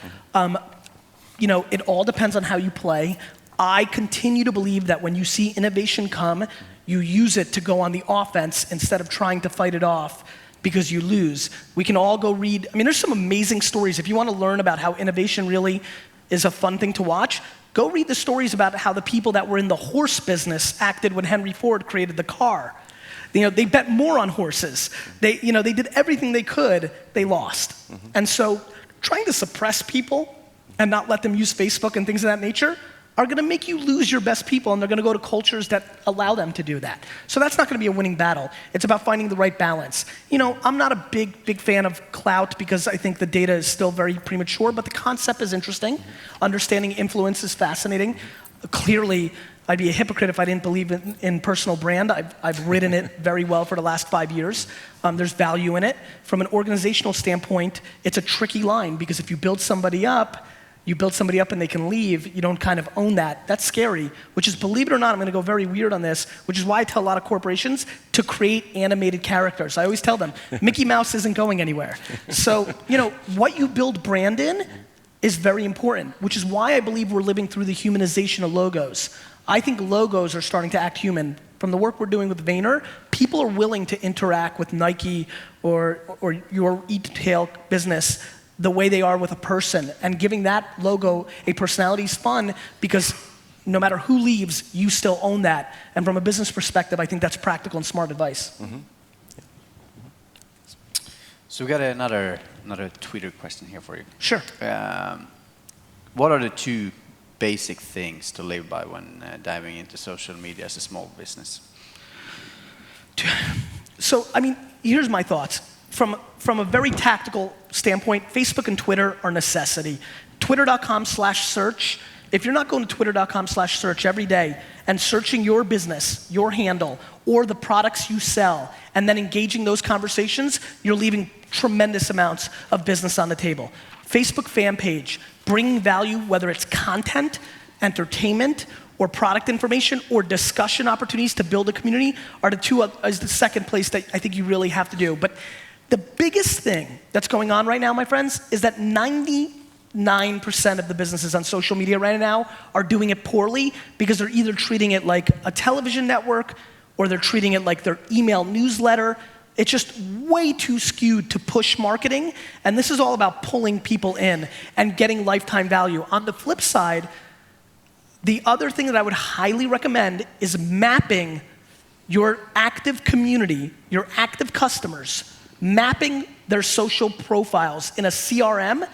You know, it all depends on how you play. I continue to believe that when you see innovation come, you use it to go on the offense instead of trying to fight it off because you lose. We can all go read, I mean, there's some amazing stories. If you want to learn about how innovation really is a fun thing to watch, go read the stories about how the people that were in the horse business acted when Henry Ford created the car. You know, they bet more on horses. They did everything they could, they lost. Mm-hmm. And so trying to suppress people and not let them use Facebook and things of that nature are gonna make you lose your best people, and they're gonna go to cultures that allow them to do that. So that's not gonna be a winning battle. It's about finding the right balance. You know, I'm not a big fan of clout because I think the data is still very premature, but the concept is interesting. Understanding influence is fascinating. Clearly, I'd be a hypocrite if I didn't believe in personal brand. I've ridden it very well for the last 5 years. There's value in it. From an organizational standpoint, it's a tricky line because if you build somebody up and they can leave, you don't kind of own that. That's scary, which is, believe it or not, I'm gonna go very weird on this, which is why I tell a lot of corporations to create animated characters. I always tell them, Mickey Mouse isn't going anywhere. So, you know, what you build brand in is very important, which is why I believe we're living through the humanization of logos. I think logos are starting to act human. From the work we're doing with Vayner, people are willing to interact with Nike or your e-tail business the way they are with a person, and giving that logo a personality is fun because no matter who leaves, you still own that. And from a business perspective, I think that's practical and smart advice. Mm-hmm. So we got another Twitter question here for you. Sure. What are the two basic things to live by when diving into social media as a small business? So, I mean, here's my thoughts. from a very tactical standpoint, Facebook and Twitter are necessity. Twitter.com/search. If you're not going to twitter.com/search every day and searching your business, your handle, or the products you sell, and then engaging those conversations, you're leaving tremendous amounts of business on the table. Facebook fan page, bringing value, whether it's content, entertainment, or product information, or discussion opportunities to build a community, is the second place that I think you really have to do. But the biggest thing that's going on right now, my friends, is that 99% of the businesses on social media right now are doing it poorly because they're either treating it like a television network or they're treating it like their email newsletter. It's just way too skewed to push marketing, and this is all about pulling people in and getting lifetime value. On the flip side, the other thing that I would highly recommend is mapping your active community, your active customers, mapping their social profiles in a CRM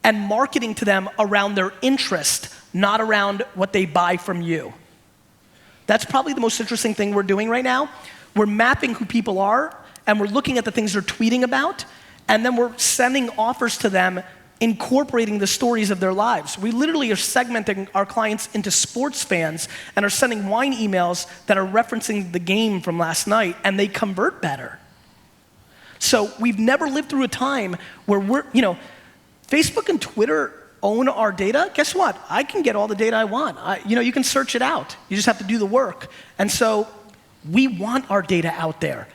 and marketing to them around their interest, not around what they buy from you. That's probably the most interesting thing we're doing right now. We're mapping who people are, and we're looking at the things they're tweeting about, and then we're sending offers to them, incorporating the stories of their lives. We literally are segmenting our clients into sports fans and are sending wine emails that are referencing the game from last night, and they convert better. So we've never lived through a time where Facebook and Twitter own our data. Guess what? I can get all the data I want. You can search it out. You just have to do the work. And so we want our data out there.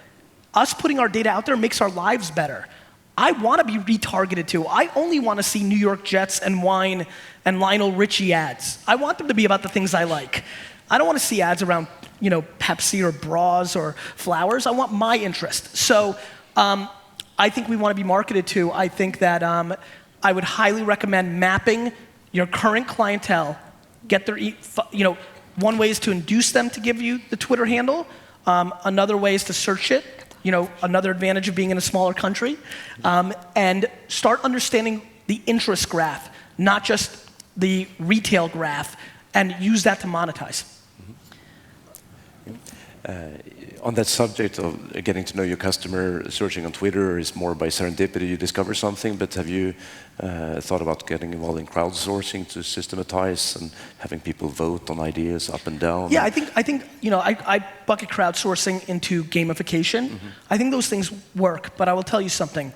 Us putting our data out there makes our lives better. I want to be retargeted to. I only want to see New York Jets and wine and Lionel Richie ads. I want them to be about the things I like. I don't want to see ads around, Pepsi or bras or flowers. I want my interest. So I think we want to be marketed to. I think that I would highly recommend mapping your current clientele. Get their, one way is to induce them to give you the Twitter handle. Another way is to search it. Another advantage of being in a smaller country. And start understanding the interest graph, not just the retail graph, and use that to monetize. On that subject of getting to know your customer, searching on Twitter is more by serendipity. You discover something, but have you thought about getting involved in crowdsourcing to systematize and having people vote on ideas up and down? Yeah, I think I bucket crowdsourcing into gamification. Mm-hmm. I think those things work, but I will tell you something.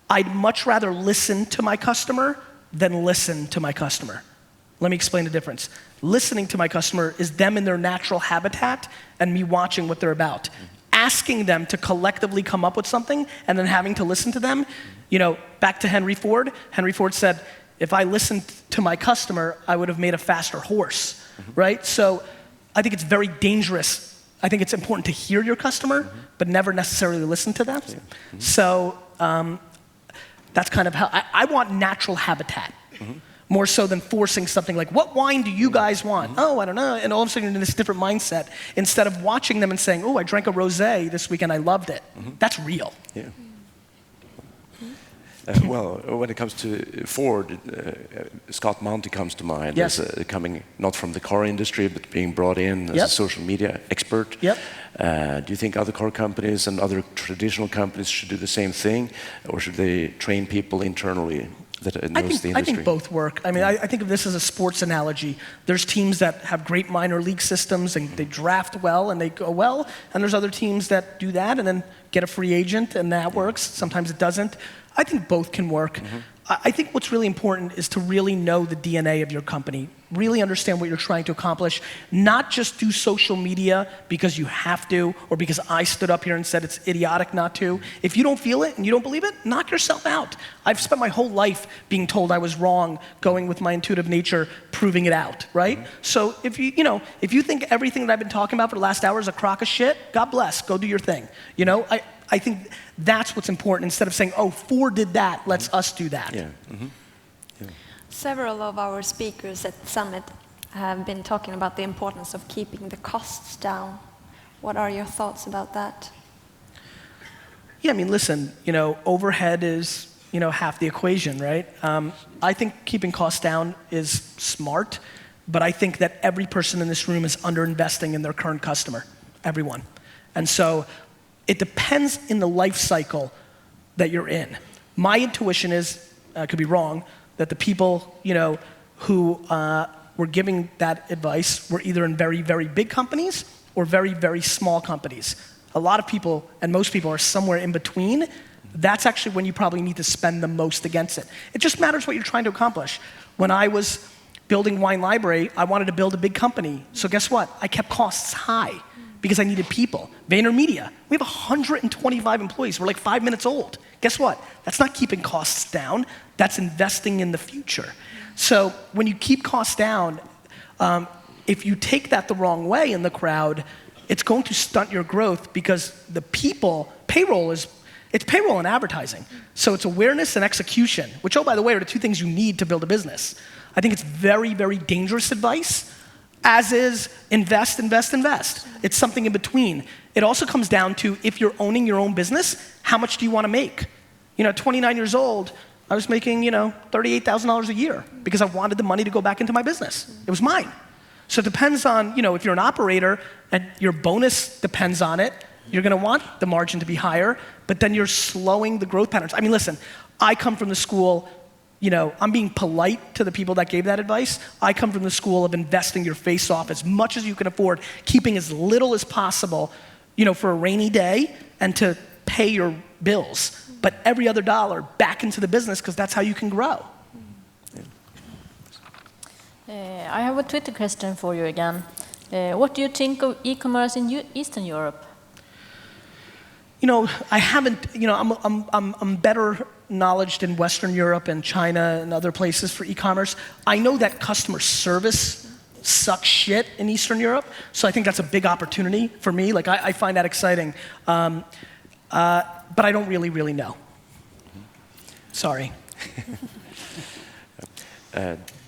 I'd much rather listen to my customer than listen to my customer. Let me explain the difference. Listening to my customer is them in their natural habitat and me watching what they're about. Asking them to collectively come up with something and then having to listen to them, back to Henry Ford. Henry Ford said, if I listened to my customer, I would have made a faster horse, right? So I think it's very dangerous. I think it's important to hear your customer, but never necessarily listen to them. So that's kind of how, I want natural habitat. More so than forcing something like, what wine do you guys want? Oh, I don't know. And all of a sudden you're in this different mindset. Instead of watching them and saying, oh, I drank a rosé this weekend, I loved it. That's real. Yeah. Well, when it comes to Ford, Scott Monty comes to mind as coming not from the car industry, but being brought in as a social media expert. Yep. Do you think other car companies and other traditional companies should do the same thing, or should they train people internally that knows the industry? I think both work. I mean, I think of this as a sports analogy. There's teams that have great minor league systems and they draft well and they go well, and there's other teams that do that and then get a free agent and that works. Sometimes it doesn't. I think both can work. I think what's really important is to really know the DNA of your company, really understand what you're trying to accomplish, not just do social media because you have to or because I stood up here and said it's idiotic not to. If you don't feel it and you don't believe it, knock yourself out. I've spent my whole life being told I was wrong, going with my intuitive nature, proving it out, right? So if you think everything that I've been talking about for the last hour is a crock of shit, God bless, go do your thing. I think that's what's important instead of saying, oh, Ford did that, let's us do that. Yeah. Several of our speakers at the summit have been talking about the importance of keeping the costs down. What are your thoughts about that? Yeah, I mean, listen, overhead is, half the equation, right? I think keeping costs down is smart, but I think that every person in this room is underinvesting in their current customer, everyone. And so It depends in the life cycle that you're in. My intuition is, I could be wrong, that the people, who were giving that advice were either in very, very big companies or very, very small companies. A lot of people, and most people, are somewhere in between. That's actually when you probably need to spend the most against it. It just matters what you're trying to accomplish. When I was building Wine Library, I wanted to build a big company. So guess what? I kept costs high because I needed people. VaynerMedia, we have 125 employees. We're like 5 minutes old. Guess what? That's not keeping costs down. That's investing in the future. So when you keep costs down, if you take that the wrong way in the crowd, it's going to stunt your growth because the people, it's payroll and advertising. So it's awareness and execution, which, oh, by the way, are the two things you need to build a business. I think it's very, very dangerous advice, as is invest, invest, invest. It's something in between. It also comes down to, if you're owning your own business, how much do you want to make? 29 years old, I was making, $38,000 a year because I wanted the money to go back into my business. It was mine. So it depends on, if you're an operator and your bonus depends on it, you're going to want the margin to be higher, but then you're slowing the growth patterns. I mean, listen, I come from the school, I'm being polite to the people that gave that advice. I come from the school of investing your face off as much as you can afford, keeping as little as possible, for a rainy day and to pay your bills. But every other dollar back into the business because that's how you can grow. I have a Twitter question for you again. What do you think of e-commerce in Eastern Europe? I haven't, I'm better knowledge in Western Europe and China and other places for e-commerce. I know that customer service sucks shit in Eastern Europe, so I think that's a big opportunity for me. Like, I find that exciting. But I don't really know. Sorry.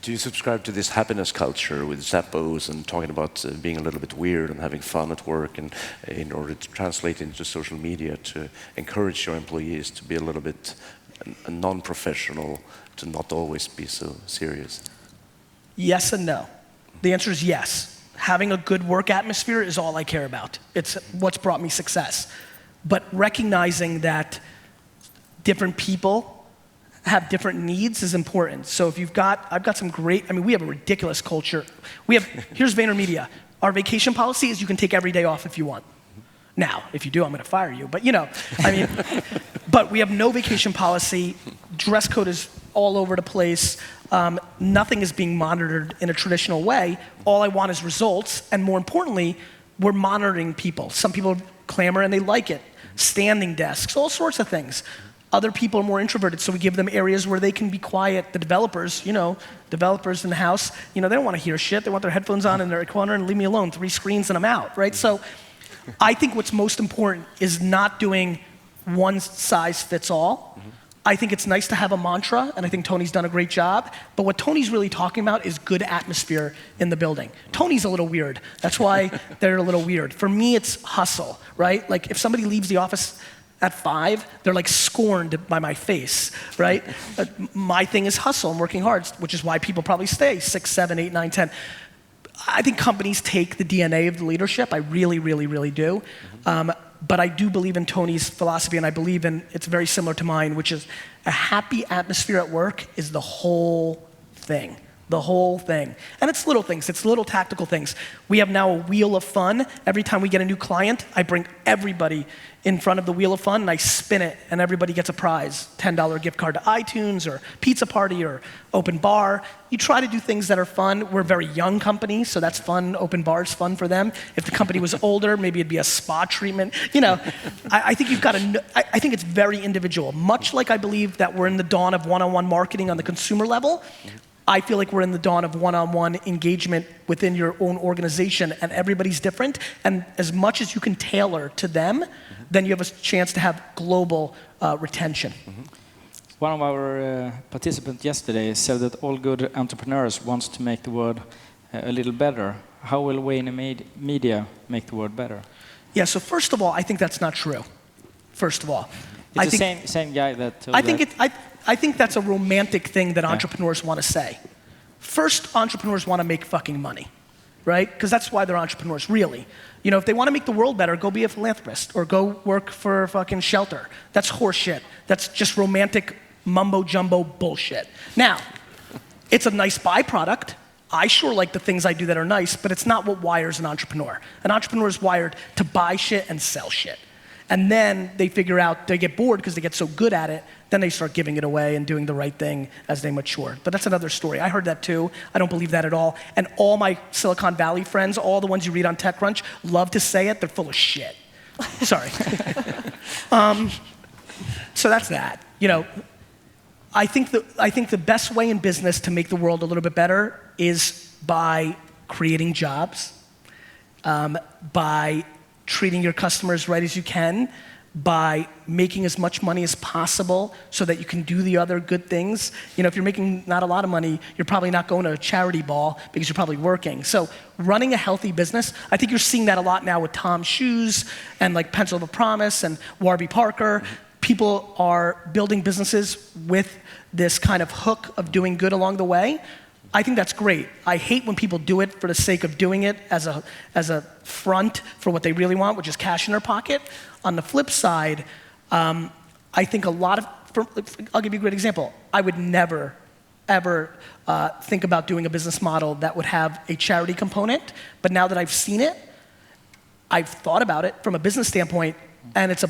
Do you subscribe to this happiness culture with Zappos and talking about being a little bit weird and having fun at work, and in order to translate into social media to encourage your employees to be a little bit non-professional, to not always be so serious? Yes and no. The answer is yes. Having a good work atmosphere is all I care about. It's what's brought me success. But recognizing that different people have different needs is important. So if I've got some great, we have a ridiculous culture. Here's VaynerMedia. Our vacation policy is you can take every day off if you want. Now, if you do, I'm going to fire you. But but we have no vacation policy. Dress code is all over the place. Nothing is being monitored in a traditional way. All I want is results. And more importantly, we're monitoring people. Some people clamor and they like it. Standing desks, all sorts of things. Other people are more introverted, so we give them areas where they can be quiet. The developers, developers in the house, they don't want to hear shit. They want their headphones on in their corner and leave me alone. 3 screens and I'm out, right? So I think what's most important is not doing one size fits all. I think it's nice to have a mantra, and I think Tony's done a great job. But what Tony's really talking about is good atmosphere in the building. Tony's a little weird. That's why they're a little weird. For me, it's hustle, right? Like, if somebody leaves the office at 5, they're like scorned by my face, right? My thing is hustle and working hard, which is why people probably stay 6, 7, 8, 9, 10. I think companies take the DNA of the leadership. I really do. But I do believe in Tony's philosophy, and I believe in, it's very similar to mine, which is a happy atmosphere at work is the whole thing. The whole thing. And it's little things, it's little tactical things. We have now a wheel of fun. Every time we get a new client, I bring everybody in front of the wheel of fun and I spin it and everybody gets a prize. $10 gift card to iTunes or pizza party or open bar. You try to do things that are fun. We're a very young company, so that's fun. Open bar's fun for them. If the company was older, maybe it'd be a spa treatment. I think you've got to, I think it's very individual. Much like I believe that we're in the dawn of one-on-one marketing on the consumer level, I feel like we're in the dawn of one-on-one engagement within your own organization, and everybody's different. And as much as you can tailor to them, then you have a chance to have global retention. One of our participants yesterday said that all good entrepreneurs want to make the world a little better. How will VaynerMedia make the world better? Yeah, so first of all, I think that's not true. First of all. It's the same guy that told I think that's a romantic thing that entrepreneurs want to say. First, entrepreneurs want to make fucking money, right? Because that's why they're entrepreneurs, really. You know, if they want to make the world better, go be a philanthropist or go work for a fucking shelter. That's horse shit. That's just romantic mumbo jumbo bullshit. Now, it's a nice byproduct. I sure like the things I do that are nice, but it's not what wires an entrepreneur. An entrepreneur is wired to buy shit and sell shit. And then they figure out, they get bored because they get so good at it, then they start giving it away and doing the right thing as they mature. But that's another story. I heard that too. I don't believe that at all. And all my Silicon Valley friends, all the ones you read on TechCrunch, love to say it. They're full of shit. Sorry. So that's that. You know, I think the best way in business to make the world a little bit better is by creating jobs, by treating your customers right as you can, by making as much money as possible so that you can do the other good things. You know, if you're making not a lot of money, you're probably not going to a charity ball because you're probably working. So running a healthy business, I think you're seeing that a lot now with Tom's Shoes and like Pencil of a Promise and Warby Parker. People are building businesses with this kind of hook of doing good along the way. I think that's great. I hate when people do it for the sake of doing it as a front for what they really want, which is cash in their pocket. On the flip side, I think a lot of, I'll give you a great example. I would never, ever think about doing a business model that would have a charity component, but now that I've seen it, I've thought about it from a business standpoint, and it's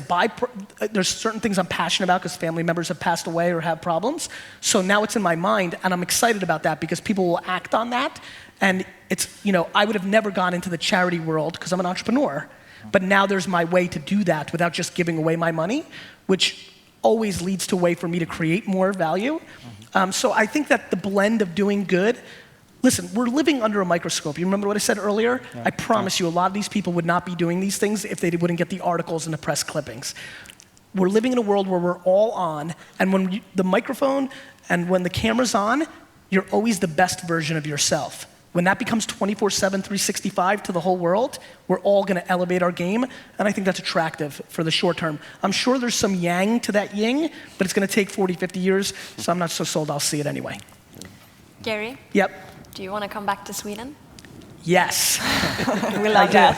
there's certain things I'm passionate about because family members have passed away or have problems. So now it's in my mind, and I'm excited about that because people will act on that. And it's, you know, I would have never gone into the charity world because I'm an entrepreneur. But now there's my way to do that without just giving away my money, which always leads to a way for me to create more value. So I think that the blend of doing good. Listen, we're living under a microscope. You remember what I said earlier? Yeah. I promise you, a lot of these people would not be doing these things if they wouldn't get the articles and the press clippings. We're living in a world where we're all on, and when the microphone and when the camera's on, you're always the best version of yourself. When that becomes 24/7, 365 to the whole world, we're all gonna elevate our game, and I think that's attractive for the short term. I'm sure there's some yang to that yin, but it's gonna take 40, 50 years, so I'm not so sold I'll see it anyway. Gary? Yep. Do you want to come back to Sweden? Yes. We love that.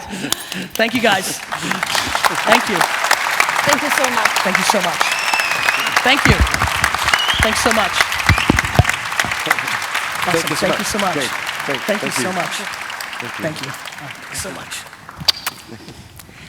Thank you, guys. Thank you. Thank you so much. Thank you so much. Thank you. Thanks so much. Awesome. Thank you so much. Great. Thank you so much. Thank you. Thank you so much.